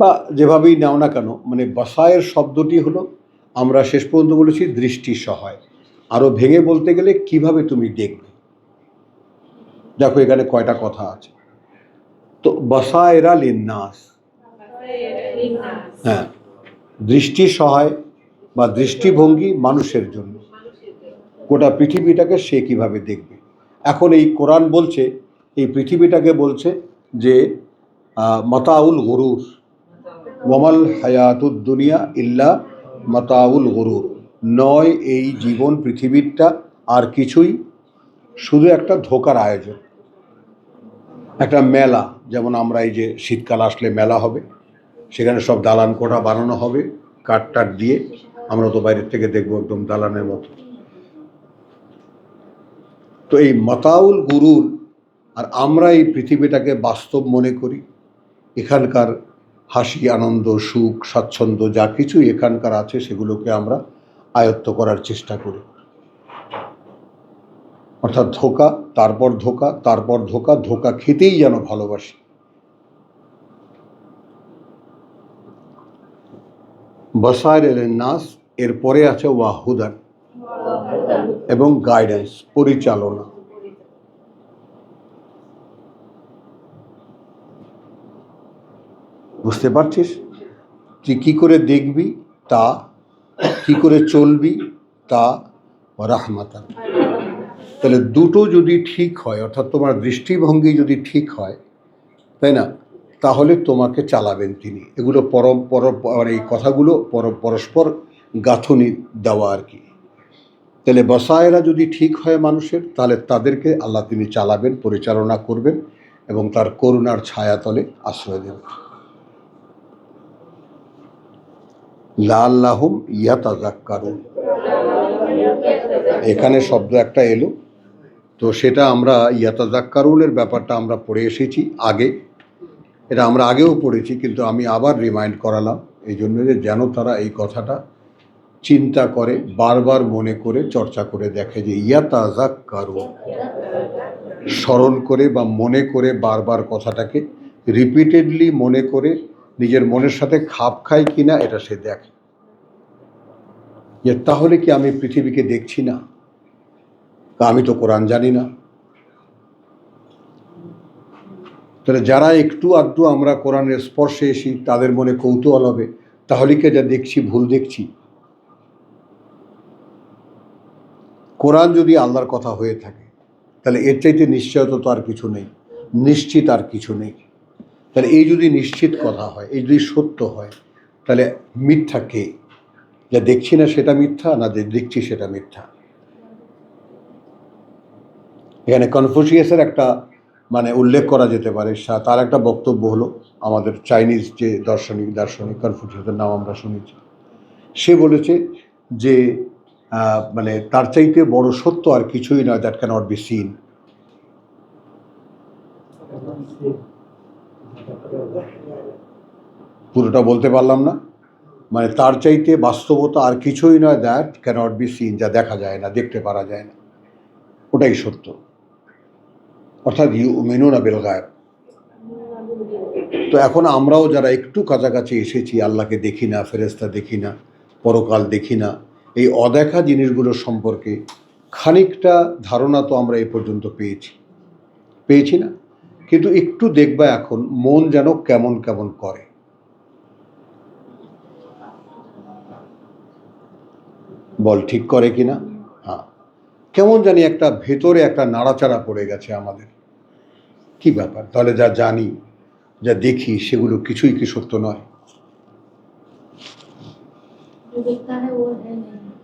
বা যেভাবেই নাও না কেন, মানে বাসায়ের শব্দটি হলো, আমরা শেষ পর্যন্ত বলেছি দৃষ্টি সহায়। আরো ভেঙে বলতে গেলে কিভাবে তুমি দেখবে। দেখো এখানে কয়টা কথা আছে। তো বাসায়েরা লিন্নাস, হ্যাঁ, দৃষ্টি সহায় বা দৃষ্টিভঙ্গি মানুষের জন্য, গোটা পৃথিবীটাকে সে কিভাবে দেখবে। এখন এই কোরআন বলছে, এই পৃথিবীটাকে বলছে যে মাতাউল গরুর, ওয়ামাল হায়াতুদ দুনিয়া ইল্লা মাতাউল গরুর, নয় এই জীবন পৃথিবীরটা আর কিছুই, শুধু একটা ধোকার আয়োজন, একটা মেলা। যেমন আমরা এই যে শীতকাল আসলে মেলা হবে, সেখানে সব দালান কোঠা বানানো হবে কাঠ টাট দিয়ে, আমরা তো বাইরের থেকে দেখবো একদম দালানের মতো। তো এই মাতাউল গুরুর, আর আমরা এই পৃথিবীটাকে বাস্তব মনে করি, এখানকার হাসি আনন্দ সুখ স্বাচ্ছন্দ্য যা কিছু এখানকার আছে সেগুলোকে আমরা আয়ত্ত করার চেষ্টা করি। অর্থাৎ ধোকা, তারপর ধোকা, তারপর ধোকা, ধোকা খেতেই যেন ভালোবাসি। বাসায়ের লিন্নাস, এরপরে আছে ওয়াহুদান, এবং গাইডেন্স, পরিচালনা। বুঝতে পারছিস? তুই কি করে দেখবি তা, কি করে চলবি তা, রাহমাতান। তাহলে দুটো যদি ঠিক হয়, অর্থাৎ তোমার দৃষ্টিভঙ্গি যদি ঠিক হয়, তাই না, তাহলে তোমাকে চালাবেন তিনি। এগুলো মানে এই কথাগুলো পরস্পর গাঁথনি দেওয়া আর কি। তাহলে বসায়েরা যদি ঠিক হয় মানুষের, তাহলে তাদেরকে আল্লাহ তিনি চালাবেন, পরিচালনা করবেন এবং তার করুণার ছায়াতলে আশ্রয় দেবেন। লাআল্লাহুম ইয়াতাযাক্কারুন, এখানে শব্দ একটা এলো, তো সেটা আমরা ইয়াতাযাক্কারুনের ব্যাপারটা আমরা পড়ে এসেছি আগে, এটা আমরা আগেও পড়েছি, কিন্তু আমি আবার রিমাইন্ড করালাম এই জন্য যে যেন তারা এই কথাটা চিন্তা করে, বারবার মনে করে চর্চা করে দেখে যে ইয়াতাযাক্কারুন, স্মরণ করে বা মনে করে বারবার কথাটাকে রিপিটেডলি মনে করে নিজের মনের সাথে খাপ খায় কিনা এটা সে দেখে, যে তাহলে কি আমি পৃথিবীকে দেখছি না, আমি তো কোরআন জানি না। তাহলে যারা একটু আধটু আমরা কোরআনের স্পর্শে এসি, তাদের মনে কৌতূহল হবে, তাহলে কি যা দেখছি ভুল দেখছি? কোরআন যদি আল্লাহর কথা হয়ে থাকে, তাহলে এর চাইতে নিশ্চয়তা তো আর কিছু নেই, নিশ্চিত আর কিছু নেই। তাহলে এই যদি নিশ্চিত কথা হয়, এই যদি সত্য হয়, তাহলে মিথ্যা কে? যা দেখছি না সেটা মিথ্যা, না যে দেখছি সেটা মিথ্যা? এখানে কনফুসিয়াসের একটা মানে উল্লেখ করা যেতে পারে। তার একটা বক্তব্য হলো, আমাদের চাইনিজ যে দার্শনিক কনফুসিয়াসের নাম আমরা শুনেছি, সে বলেছে যে মানে তার চাইতে বড় সত্য আর কিছুই নয়, দ্যাট ক্যানট বি সিন। পুরোটা বলতে পারলাম না, মানে তার চাইতে বাস্তবতা আর কিছুই নয়, দ্যাট ক্যানট বি সিন, যা দেখা যায় না, দেখতে পারা যায় না, ওটাই সত্য। অর্থাৎ ইউমিনুনা বিল গায়ব, তো এখন আমরাও যারা একটু কাছাকাছি এসেছি, আল্লাহকে দেখি না, ফেরেশতা দেখি না, পরকাল দেখি না, এই অদেখা জিনিসগুলোর সম্পর্কে খানিকটা ধারণা তো আমরা এ পর্যন্ত পেয়েছি না? কিন্তু একটু দেখবা এখন মন যেন কেমন কেমন করে। বল ঠিক করে কিনা? হ্যাঁ, কেমন জানি একটা ভেতরে একটা নাড়াচাড়া পড়ে গেছে আমাদের। কি ব্যাপার? তাহলে যা জানি, যা দেখি, সেগুলো কিছুই কি সত্য নয়?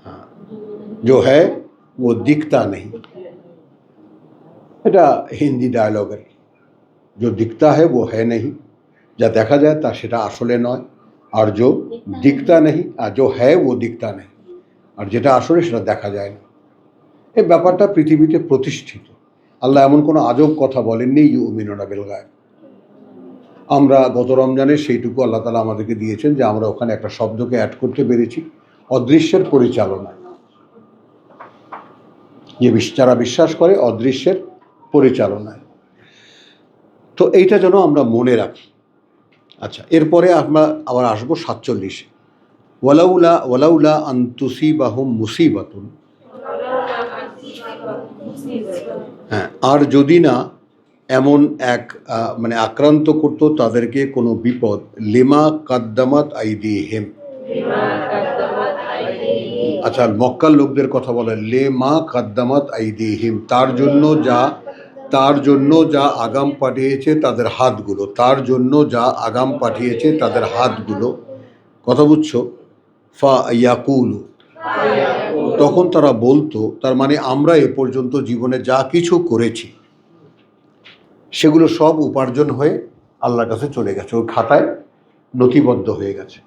হ্যাঁ, जो है वो दिखता नहीं। এটা হিন্দি ডায়লগের, जो दिखता है वो है नहीं, যা দেখা যায় তা সেটা আসলে নয়, আর जो दिखता नहीं আর जो है वो दिखता नहीं, আর যেটা আসলে সেটা দেখা যায় না। এই ব্যাপারটা পৃথিবীতে প্রতিষ্ঠিত। আল্লাহ এমন কোনো আজব কথা বলেননি, ইউমিনুনা বিল গায়ব। আমরা গত রমজানে সেইটুকু আল্লাহ তাআলা আমাদেরকে দিয়েছেন যে আমরা ওখানে একটা শব্দকে অ্যাড করতে পেরেছি, অদৃশ্যের পরিচালনায়। যে যারা বিশ্বাস করে অদৃশ্যের পরিচালনায়, তো এইটা যেন আমরা মনে রাখি। আচ্ছা, এরপরে আমরা আবার আসবো 47-এ। ওয়ালাউলা আন তুসিবাহুম মুসিবাতুন। হ্যাঁ, আর যদি না এমন এক মানে আক্রান্ত করত তাদেরকে কোনো বিপদ, লিমা কাদ্দামাত আইদিহিম। আচ্ছা, মক্কার লোকদের কথা বলে, লেমা কাদ্দামাত আইদিহিম, তার জন্য যা আগাম পাঠিয়েছে তাদের হাতগুলো, তার জন্য যা আগাম পাঠিয়েছে তাদের হাতগুলো। কথা বুঝছো? ফা ইয়াকুলু, তখন তারা বলতো, তার মানে আমরা এ পর্যন্ত জীবনে যা কিছু করেছি সেগুলো সব উপার্জন হয়ে আল্লাহর কাছে চলে গেছে, ওই খাতায় নথিবদ্ধ হয়ে গেছে,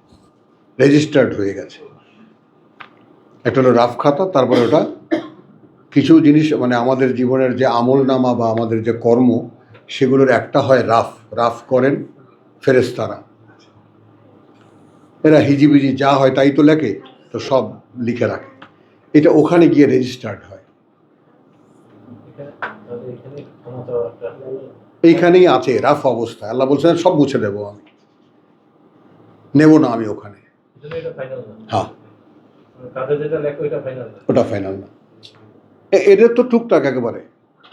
রেজিস্টার্ড হয়ে গেছে। একটা হলো রাফ খাতা, তারপরে ওটা কিছু জিনিস মানে আমাদের জীবনের যে আমলনামা বা আমাদের যে কর্ম, সেগুলোর একটা হয় রাফ করেন ফেরেশতারা। এরা হিজিবিজি যা হয় তাই তো লেখে, তো সব লিখে রাখে, এটা ওখানে গিয়ে রেজিস্টার্ড হয়। এইখানেই আছে রাফ অবস্থায়। আল্লাহ বলছেন সব মুছে দেবো, আমি নেব না, আমি ওখানে। হ্যাঁ, ওটা ফাইনাল না। এদের তো টুকটাক একেবারে,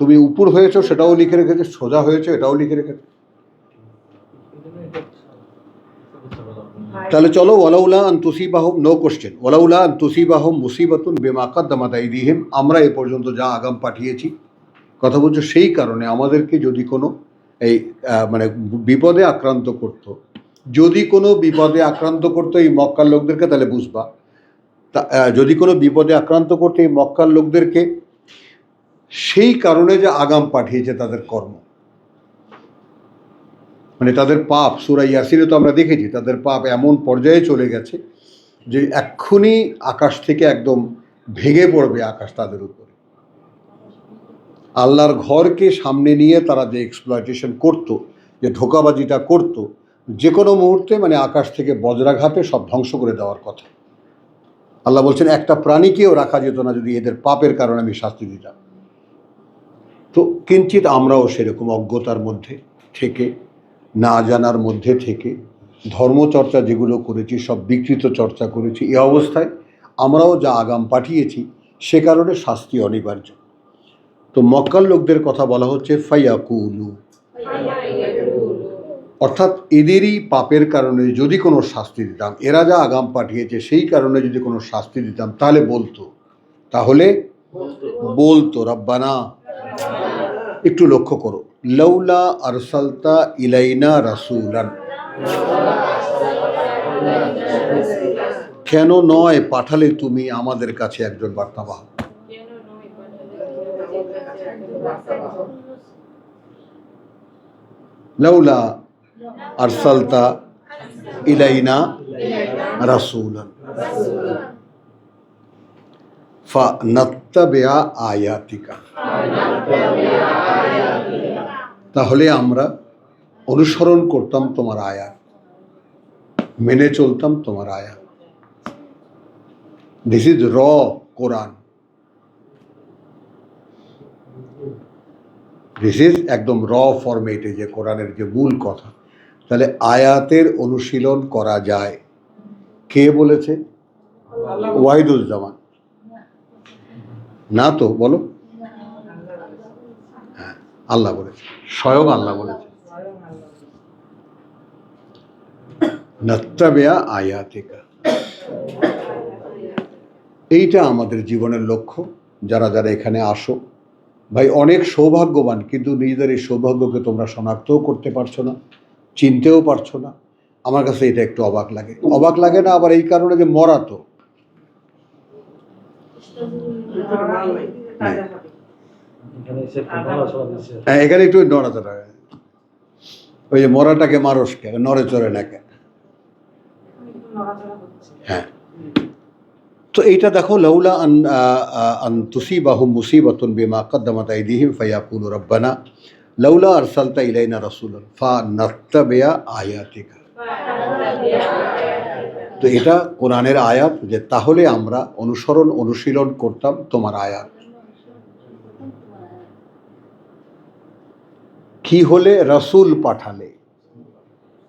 তুমি উপর হয়েছো সেটাও লিখে রেখেছে, সোজা হয়েছে এটাও লিখে রেখেছে। তাহলে চলো, ওয়ালাউলা আন তুসিবাহুম, নো কোশ্চেন, ওয়ালাউলা আন তুসিবাহুম মুসিবাতুন বিমা কাদ্দামাত আইদিহিম, আমরা এ পর্যন্ত যা আগাম পাঠিয়েছি, কথা বলছো, সেই কারণে আমাদেরকে যদি কোনো এই মানে বিপদে আক্রান্ত করতো, যদি কোনো বিপদে আক্রান্ত করতো এই মক্কার লোকদেরকে, তাহলে বুঝবা, যদি কোনো বিপদে আক্রান্ত করতো এই মক্কার লোকদেরকে, সেই কারণে যে আগাম পাঠিয়েছে তাদের কর্ম, মানে তাদের পাপ, সূরা ইয়াসিনে তো আমরা দেখেছি তাদের পাপ এমন পর্যায়ে চলে গেছে যে এক্ষুনি আকাশ থেকে একদম ভেঙে পড়বে আকাশ তাদের উপরে। আল্লাহর ঘরকে সামনে নিয়ে তারা যে এক্সপ্লয়টেশন করত, যে ধোঁকাবাজিটা করত, যে কোনো মুহূর্তে মানে আকাশ থেকে বজ্রাঘাতে সব ধ্বংস করে দেওয়ার কথা। আল্লাহ বলছেন একটা প্রাণীকেও রাখা যেত না যদি এদের পাপের কারণে আমি শাস্তি দিতাম। তো কিঞ্চিত আমরাও সেরকম অজ্ঞতার মধ্যে থেকে, না জানার মধ্যে থেকে, ধর্মচর্চা যেগুলো করেছি সব বিকৃত চর্চা করেছি, এ অবস্থায় আমরাও যা আগাম পাঠিয়েছি সে কারণে শাস্তি অনিবার্য। তো মক্কার লোকদের কথা বলা হচ্ছে ফায়াকুলু, অর্থাৎ এদেরই পাপের কারণে যদি কোনো শাস্তি দিতাম, এরা যা আগাম পাঠিয়েছে সেই কারণে যদি কোনো শাস্তি দিতাম, তাহলে বলতো রব্বানা। একটু লক্ষ্য করো, লাউলা আরসালতা ইলাইনা রাসূলান, কেন নয় পাঠালে তুমি আমাদের কাছে একজন বার্তাবাহক। লাউলা আরসালতা ইলাইনা রাসূলান ফানাত্তাবিআ আয়াতিকা, তাহলে আমরা অনুসরণ করতাম তোমার আয়াত, মেনে চলতাম তোমার আয়াত। দিস ইজ র কোরআন, দিস ইজ একদম র ফরম্যাটে যে কোরআনের যে মূল কথা। তাহলে আয়াতের অনুশীলন করা যায়, কে বলেছে? ওয়াহিদুজ্জামান না তো, বলো। হ্যাঁ, আল্লাহ বলেছে, স্বয়ং আল্লাহ বলেছে নাত্তাবিয়া আয়াতিকা। এইটা আমাদের জীবনের লক্ষ্য। যারা যারা এখানে আসো ভাই, অনেক সৌভাগ্যবান, কিন্তু নিজেদের এই সৌভাগ্যকে তোমরা শনাক্তও করতে পারছো না, চিনতেও পারছো না। আমার কাছে এটা একটু অবাক লাগে। অবাক লাগে না আবার এই কারণে যে মরা তো হ্যাঁ, এখানে একটু নড়াচড়া, ওই যে মরাটাকে মানুষকে নড়ে চড়ে নাকে। হ্যাঁ, তো এইটা দেখো, লাউলা আন তুসিবাহুম মুসিবাতুন বিমা কদ্দামাত আইদিহিম ফায়াকুলু রব্বানা লাউলা আরসালতা ইলাইনা রাসূলান ফানাত্তাবিয়া আয়াতিকা। তো এটা কোরআনের আয়াত, যে তাহলে আমরা অনুশীলন করতাম তোমার আয়াত। কি হলে? রাসূল পাঠালে।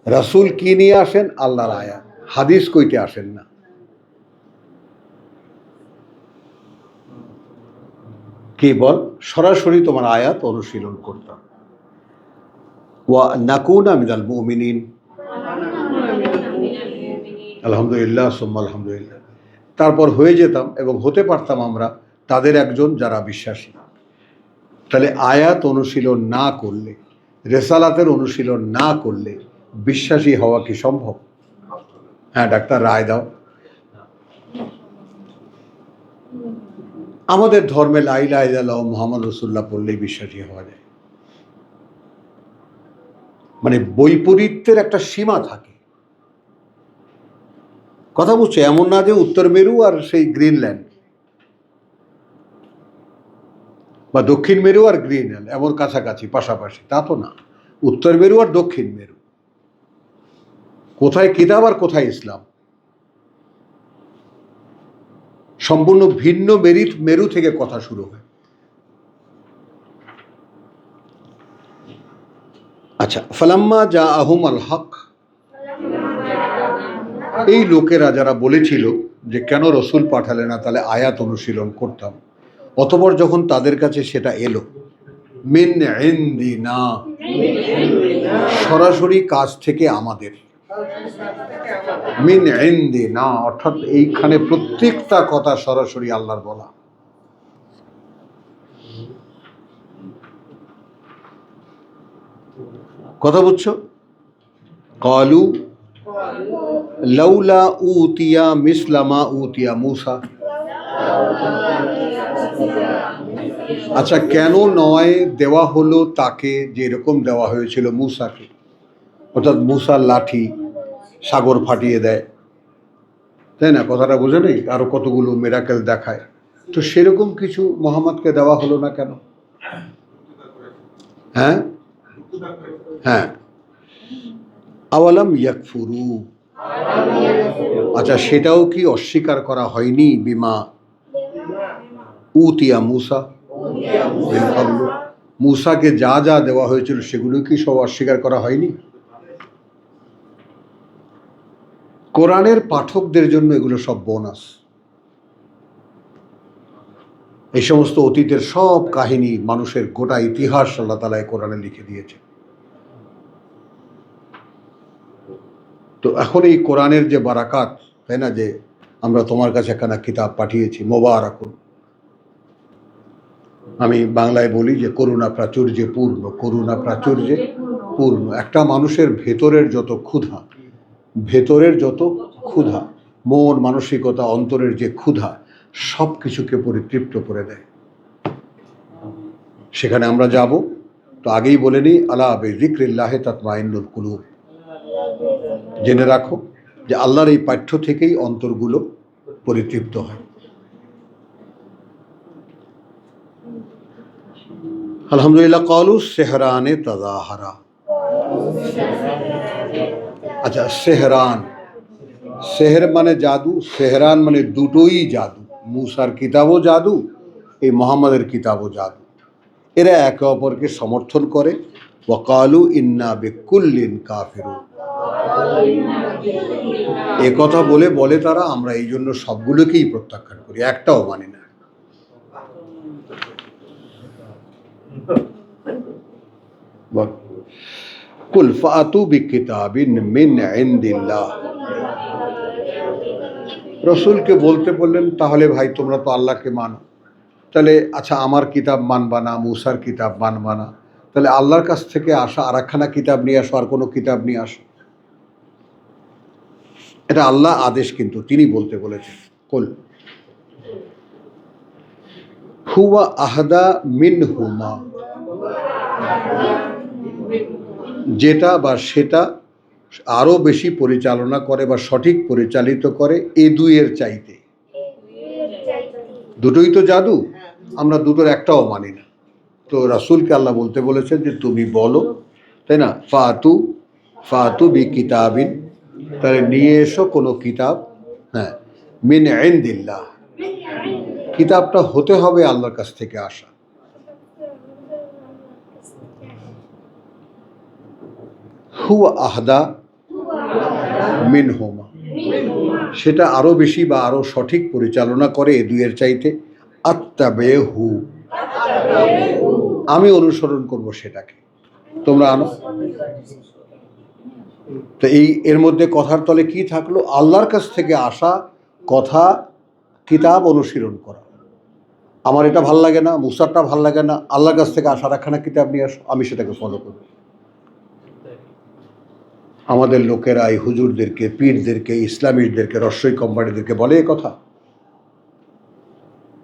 রাসূল কি নিয়ে আসেন? আল্লাহর আয়াত। হাদিস কইতে আসেন না। কেবল সরাসরি তোমার আয়াত অনুশীলন করতাম। ওয়া নাকুনা মিনাল মুমিনিন, আলহামদুলিল্লাহ সুম্মা আলহামদুলিল্লাহ। তারপর হয়ে যেতাম এবং হতে পারতাম আমরা তাদের একজন যারা বিশ্বাসী। তাহলে আয়াত অনুশীলন না করলে, রেসালাতের অনুশীলন না করলে বিশ্বাসী হওয়া কি সম্ভব? হ্যাঁ ডাক্তার, রায় দাও। আমাদের ধর্মে লা ইলাহা ইল্লাল্লাহ মুহাম্মদ রাসূলুল্লাহ পড়লেই বিশ্বাসী হওয়া যায়। মানে বৈপরীত্যের একটা সীমা থাকে। কথা বুঝছো? এমন না যে উত্তর মেরু আর সেই গ্রিনল্যান্ড, বা দক্ষিণ মেরু আর গ্রিনল্যান্ড এমন কাছাকাছি পাশাপাশি, তা তো না। উত্তর মেরু আর দক্ষিণ মেরু, কোথায় কিতাব আর কোথায় ইসলাম, সম্পূর্ণ ভিন্ন মেরু থেকে কথা শুরু হয়। আচ্ছা, ফালাম্মা যা আহুম আল হক, এই লোকেরা যারা বলেছিল যে কেন রসুল পাঠালে না, তাহলে আয়াত অনুশীলন করতাম, অতঃপর যখন তাদের কাছে সেটা এলো, মিন ইন্দিনা, সরাসরি কাজ থেকে আমাদের, মিন ইন্দিনা অর্থাৎ এইখানে প্রত্যেকটা কথা সরাসরি আল্লাহর বলা। কথা বুঝছো? ক্বালু লাউলা উতিয়া মিসলা মা উতিয়া মূসা। আচ্ছা, কেন নয় দেওয়া হলো তাকে যেরকম দেওয়া হয়েছিল মূসাকে? অর্থাৎ মূসার লাঠি সাগর ফাটিয়ে দেয়, তাই না? কথাটা বোঝে নেই? আরো কতগুলো মিরাকেল দেখায়। তো সেরকম কিছু মোহাম্মদকে দেওয়া হলো না কেন? হ্যাঁ হ্যাঁ, আওয়ালাম ইয়াকফুরু, আচ্ছা সেটাও কি অস্বীকার করা হয়নি? বিমা উতিয়া মূসা, মূসাকে যা যা দেওয়া হয়েছিল সেগুলো কি সব অস্বীকার করা হয়নি? কোরআনের পাঠকদের জন্য এগুলো সব বোনাস। এই সমস্ত অতীতের সব কাহিনী, মানুষের গোটা ইতিহাস আল্লাহ তাআলা কোরআনে লিখে দিয়েছে। তো এখন এই কোরআনের যে বারাকাত, তাই না, যে আমরা তোমার কাছে একখানা কিতাব পাঠিয়েছি, মোবারাকুন, আমি বাংলায় বলি যে করুণা প্রাচুর্যে পূর্ণ, করুণা প্রাচুর্যে পূর্ণ। একটা মানুষের ভেতরের যত ক্ষুধা, মন মানসিকতা, অন্তরের যে ক্ষুধা, সব কিছুকে পরিতৃপ্ত করে দেয়। সেখানে আমরা যাব। তো আগেই বলে নিই, আলা বিযিকরিল্লাহি তাতমাইন্নুল কুলুব, জেনে রাখো যে আল্লাহর এই পাঠ্য থেকেই অন্তরগুলো পরিতৃপ্ত হয়। আলহামদুলিল্লাহ। ক্বালু সেহরানে তাযাহারা। আচ্ছা, সেহরান, সেহর মানে জাদু, সেহরান মানে দুটোই জাদু। মূসার কিতাবও জাদু, এই মোহাম্মদের কিতাবও জাদু। এরা একে অপরকে সমর্থন করে। ওয়াকালু ইন্না বিকুল্লিন কাফিরুন, এ কথা বলে বলে তারা আমরা এই জন্য সবগুলোকেই প্রত্যাখ্যান করি, একটাও মানি না। কুল ফাতু বিকিতাবিন মিন ইনদিল্লাহ, রসুলকে বলতে বললেন তাহলে ভাই তোমরা তো আল্লাহকে মানো, তাহলে আচ্ছা আমার কিতাব মানবা না, মুসার কিতাব মানবা না, তাহলে আল্লাহর কাছ থেকে আসা আর একখানা কিতাব নিয়ে আসো, আর কোনো কিতাব নিয়ে আসো। এটা আল্লাহ আদেশ, কিন্তু তিনি বলতে বলেছেন কুল হুয়া আহদা মিনহুমা, যেটা বা সেটা আরো বেশি পরিচালনা করে বা সঠিক পরিচালিত করে এ দুইয়ের চাইতে। দুটোই তো জাদু, আমরা দুটোর একটাও মানি না। তো রাসূলকে আল্লাহ বলতে বলেছেন যে তুমি বলো, তাই না, ফাতু বি কিতাবিন, তাহলে নিয়ে এসো কোনো কিতাব, হ্যাঁ, মিন ইনদিল্লাহ, কিতাবটা হতে হবে আল্লাহর কাছ থেকে আসা। হুয়া আহদা মিনহুমা, সেটা আরো বেশি বা আরো সঠিক পরিচালনা করে এ দুইয়ের চাইতে। আত্তাবেহু, আমি অনুসরণ করব সেটাকে, তোমরা আনো। তো এই এর মধ্যে কথার তলে কি থাকলো? আল্লাহর কাছ থেকে আসা কথা, কিতাব অনুসরণ করা। আমার এটা ভাল লাগে না, মুসারটা ভাল লাগে না, আল্লাহর কাছ থেকে আসার একখানা কিতাব নিয়ে আসো, আমি সেটাকে ফলো করব। আমাদের লোকেরা এই হুজুরদেরকে, পীরদেরকে, ইসলামিকদেরকে, রস্যই কোম্পানিদেরকে বলে এ কথা।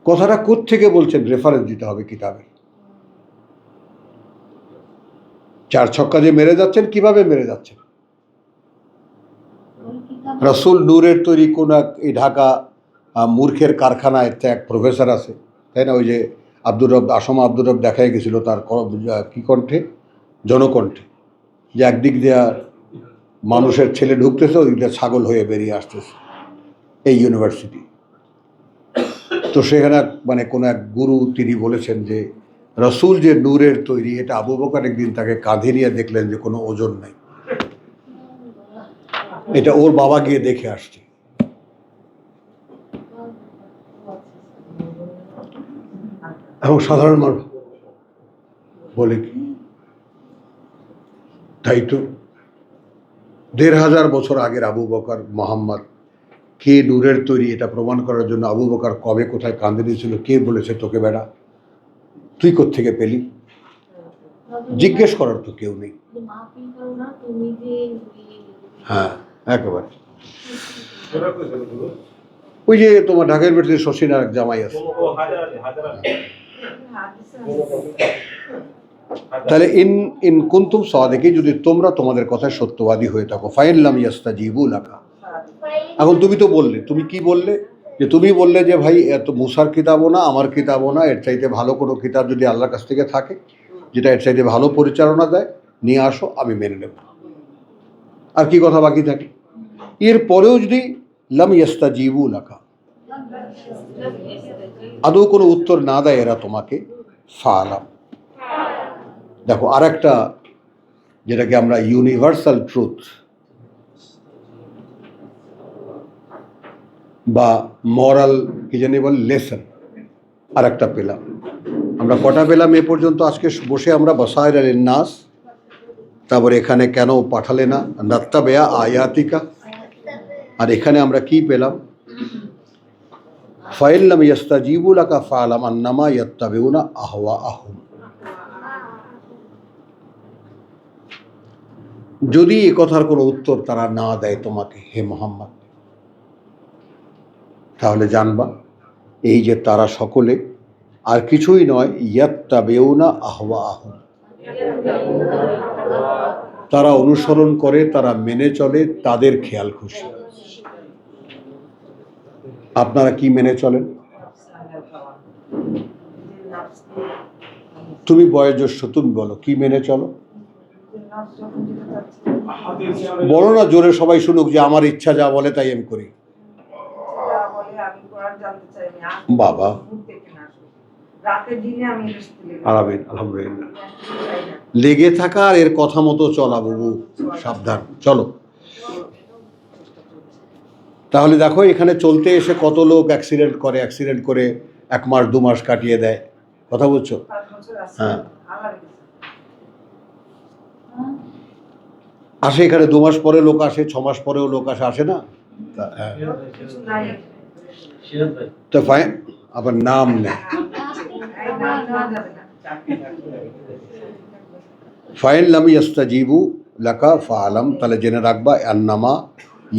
কথাটা কোত্থেকে বলছেন? রেফারেন্স দিতে হবে কিতাবের। চার ছক্কা যে মেরে যাচ্ছেন, কিভাবে মেরে যাচ্ছেন? রাসূল নূরের তৈরি কোন এক, এই ঢাকা মূর্খের কারখানায় এক প্রফেসর আছে, তাই না, ওই যে আব্দুর রব, আসমা আব্দুর রব দেখাই গেছিল তার কি কণ্ঠে, জনকণ্ঠে, যে একদিক দিয়ে মানুষের ছেলে ঢুকতেছে, ওই দিক দিয়ে ছাগল হয়ে বেরিয়ে আসতেছে এই ইউনিভার্সিটি। তো সেখানে মানে কোনো এক গুরু তিনি বলেছেন যে রাসূল যে নূরের তৈরি, এটা আবু বকর একদিন তাকে কাঁধে নিয়ে দেখলেন যে কোনো ওজন নাই, এটা ওর বাবা গিয়ে দেখে আসছে। এবং সাধারণ মানুষ বলে কি, তাই তো ১৫০০ বছর আগের আবু বকর মোহাম্মদ কে নূরের তৈরি এটা প্রমাণ করার জন্য আবু বকর কবে কোথায় কাঁদে দিয়েছিল, কে বলেছে তোকে বেড়া, তুই কোত্থেকে পেলি? জিজ্ঞেস করার তো কেউ নেই। হ্যাঁ, একেবারে। ওই যে তোমার ঢাকা ইউনিভার্সিটির শশীনার এক জামাই আছে, তাহলে ইন কুনতুম সাদিকিন, যদি তোমরা তোমাদের কথায় সত্যবাদী হয়ে থাকো, ফাইন লাম ইয়াস্তাজিবু লাকা। এখন তুমি তো বললে, তুমি কি বললে, যে তুমি বললে যে ভাই এত মুসার কিতাবও না, আমার কিতাবও না, এর চাইতে ভালো কোনো কিতাব যদি আল্লাহর কাছ থেকে থাকে, যেটা এর চাইতে ভালো পরিচালনা দেয়, নিয়ে আসো, আমি মেনে নেব। আর কি কথা বাকি থাকে? এর পরেও যদি লাম ইয়াস্তাজিবু লাকা, আদৌ কোনো উত্তর না দেয় এরা তোমাকে, ফালাম, দেখো আর একটা, যেটাকে আমরা ইউনিভার্সাল ট্রুথ বা মরাল কি জানি বল, লেসন আর একটা পেলাম। আমরা কটা পেলাম এ পর্যন্ত? আজকে বসে আমরা বাসায়ের আলিন নাস, তারপরে এখানে কেন পাঠালে না, নাত্তাবেয়া আয়াতিকা, আর এখানে আমরা কি পেলাম? ফাইন লাম ইয়াস্তাজিবু লাকা ফালাম আন্নামা ইয়াত্তাবিউনা আহওয়াআহুম। যদি এ কথার কোনো উত্তর তারা না দেয় তোমাকে হে মুহাম্মদ, তাহলে জানবা এই যে তারা সকলে আর কিছুই নয়, ইয়াত্তাবিউনা আহওয়াআহুম, তারা অনুসরণ করে, তারা মেনে চলে তাদের খেয়াল খুশি। আপনারা কি মেনে চলেন? তুমি বয়োজ্যেষ্ঠ, তুমি বলো কি মেনে চলো? বলো না জোরে, সবাই শুনুক, যে আমার ইচ্ছা যা বলে তাই আমি করি। বাবা, রাতে দিনে আমি এর সাথে লেগে আরাবিন আলহামদুলিল্লাহ। লেগে থাকা আর এর কথা মতো চলা বাবু, সাবধান চলো। তাহলে দেখো এখানে চলতে এসে কত লোক অ্যাক্সিডেন্ট করে 1 মাস 2 মাস কাটিয়ে দেয়, কথা বলছো? 5 বছর আছে হ্যাঁ। আল্লাহর কাছে। আসে এখানে 2 মাস পরে লোক আসে, 6 মাস পরেও লোক আসে না? হ্যাঁ। কিছু নাই তো ফাইন, আবার নাম নেই। এই নাম নেওয়া যাবে না। ফাইন লাম ইয়াস্তাজিবু লাকা ফাআলাম, তাহলে জেনে রাখবা আন্নামা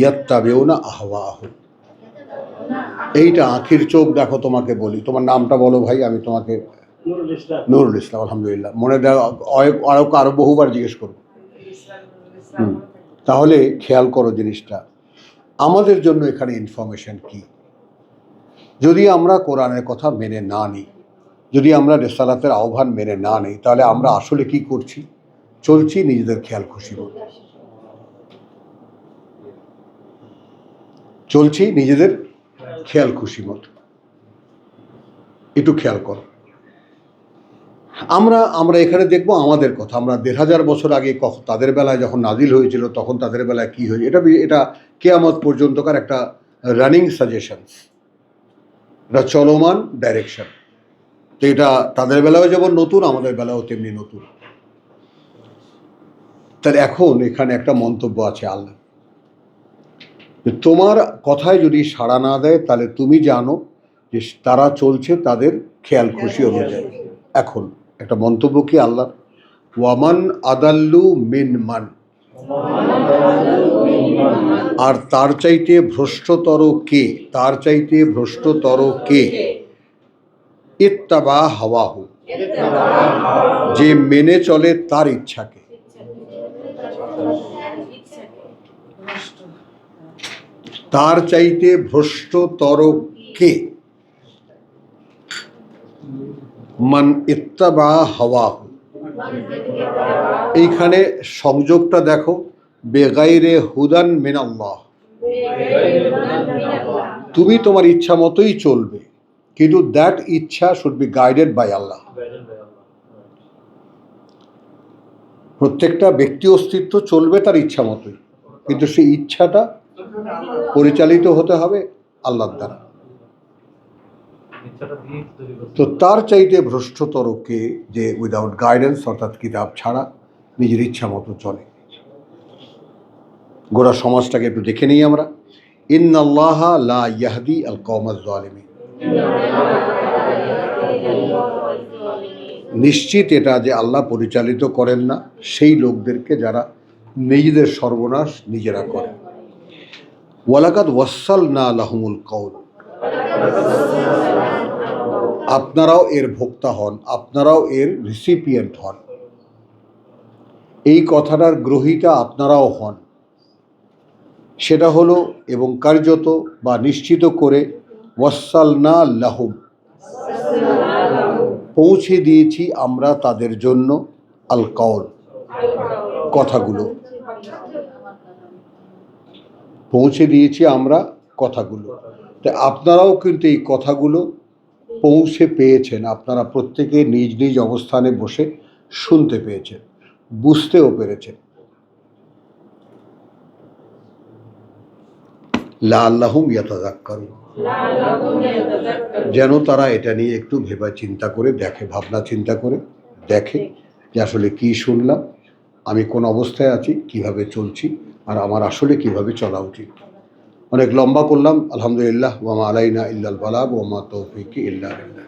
ইয়াত্তাবিউনা আহওয়াহুম। এইটা আখির চোখ দেখো, তোমাকে বলি, তোমার নামটা বলো ভাই, আমি তোমাকে নুরুল ইসলাম আলহামদুলিল্লাহ, মনে দেওয়া আরো বহুবার জিজ্ঞেস করবো। হুম। তাহলে খেয়াল করো জিনিসটা, আমাদের জন্য এখানে ইনফরমেশন কি? যদি আমরা কোরআনের কথা মেনে না নিই, যদি আমরা রিসালাতের আহ্বান মেনে না নিই, তাহলে আমরা আসলে কি করছি? চলছি নিজেদের খেয়াল খুশি মতো, চলছি নিজেদের খেয়াল খুশি মতো। একটু খেয়াল করো, আমরা এখানে দেখবো আমাদের কথা, আমরা 1500 বছর আগে তাদের বেলায় যখন নাজিল হয়েছিল তখন তাদের বেলায় কি হয়েছে, এটা কিয়ামত পর্যন্তকার একটা রানিং সাজেশনস, এটা চলমান ডাইরেকশন। তো এটা তাদের বেলাও যেমন নতুন, আমাদের বেলাও তেমনি নতুন। তার এখন এখানে একটা মন্তব্য আছে আল্লাহ, তোমার কথায় যদি সাড়া না দেয় তাহলে তুমি জানো যে তারা চলছে তাদের খেয়াল খুশি অনুযায়ী। এখন একটা মন্তব্য কি আল্লাহ, ওয়ামান আদাল্লু মিন মান, আর তার চাইতে ভ্রষ্টতর কে, তার চাইতে ভ্রষ্টতর কে, ইত্তাবা হাওয়াহু, যে মেনে চলে তার ইচ্ছাকে। তার চাইতে ভ্রষ্টতর কে, মান ইত্তাবা হাওয়াহু। এইখানে সংযোগটা দেখো, বেগাইরে হুদান মিনাল্লাহ, তুমি তোমার ইচ্ছা মতোই চলবে, কিন্তু দ্যাট ইচ্ছা শুড বি গাইডেড বাই আল্লাহ। প্রত্যেকটা ব্যক্তি অস্তিত্ব চলবে তার ইচ্ছা মতোই, কিন্তু সেই ইচ্ছাটা পরিচালিত হতে হবে আল্লাহর দ্বারা। তো তার চাইতে ভ্রষ্টতর কে, যে উইদাউট গাইডেন্স অর্থাৎ কিতাব ছাড়া নিজের ইচ্ছা মতো চলে। গোটা সমাজটাকে একটু দেখে নিই আমরা। ইন্নাল্লাহা লা ইয়াহদি আল কওমাজ জালিমিন, নিশ্চিত এটা যে আল্লাহ পরিচালিত করেন না সেই লোকদেরকে যারা নিজেদের সর্বনাশ নিজেরা করে। ওয়ালাকাদ ওয়াসালনা লাহুমুল কওল, আপনারাও এর ভোক্তা হন, আপনারাও এর রিসিপিয়েন্ট হন, এই কথাটার গ্রহীতা আপনারাও হন। সেটা হলো এবং কার্যত বা নিশ্চিত করে, ওয়াসালনা লাহুম, পৌঁছে দিয়েছি আমরা তাদের জন্য, আল কওল, কথাগুলো পৌঁছে দিয়েছি আমরা কথাগুলো। তাই আপনারাও কিন্তু এই কথাগুলো পৌঁছে পেয়েছেন, আপনারা প্রত্যেকে নিজ নিজ অবস্থানে বসে শুনতে পেয়েছেন, বুঝতেও পেরেছেন। লাআল্লাহুম ইয়াতাযাক্কারুন, যেন তারা এটা নিয়ে একটু ভেবা চিন্তা করে দেখে, ভাবনা চিন্তা করে দেখে যে আসলে কি শুনলাম, আমি কোন অবস্থায় আছি, কিভাবে চলছি, আর আমার আসলে কিভাবে চলা উচিত। অনেক লম্বা করলাম, আলহামদুলিল্লাহ। ওয়া মা আলাইনা ইল্লাল বালাগ ওয়া মা তাওফীকি ইল্লা বিল্লাহ।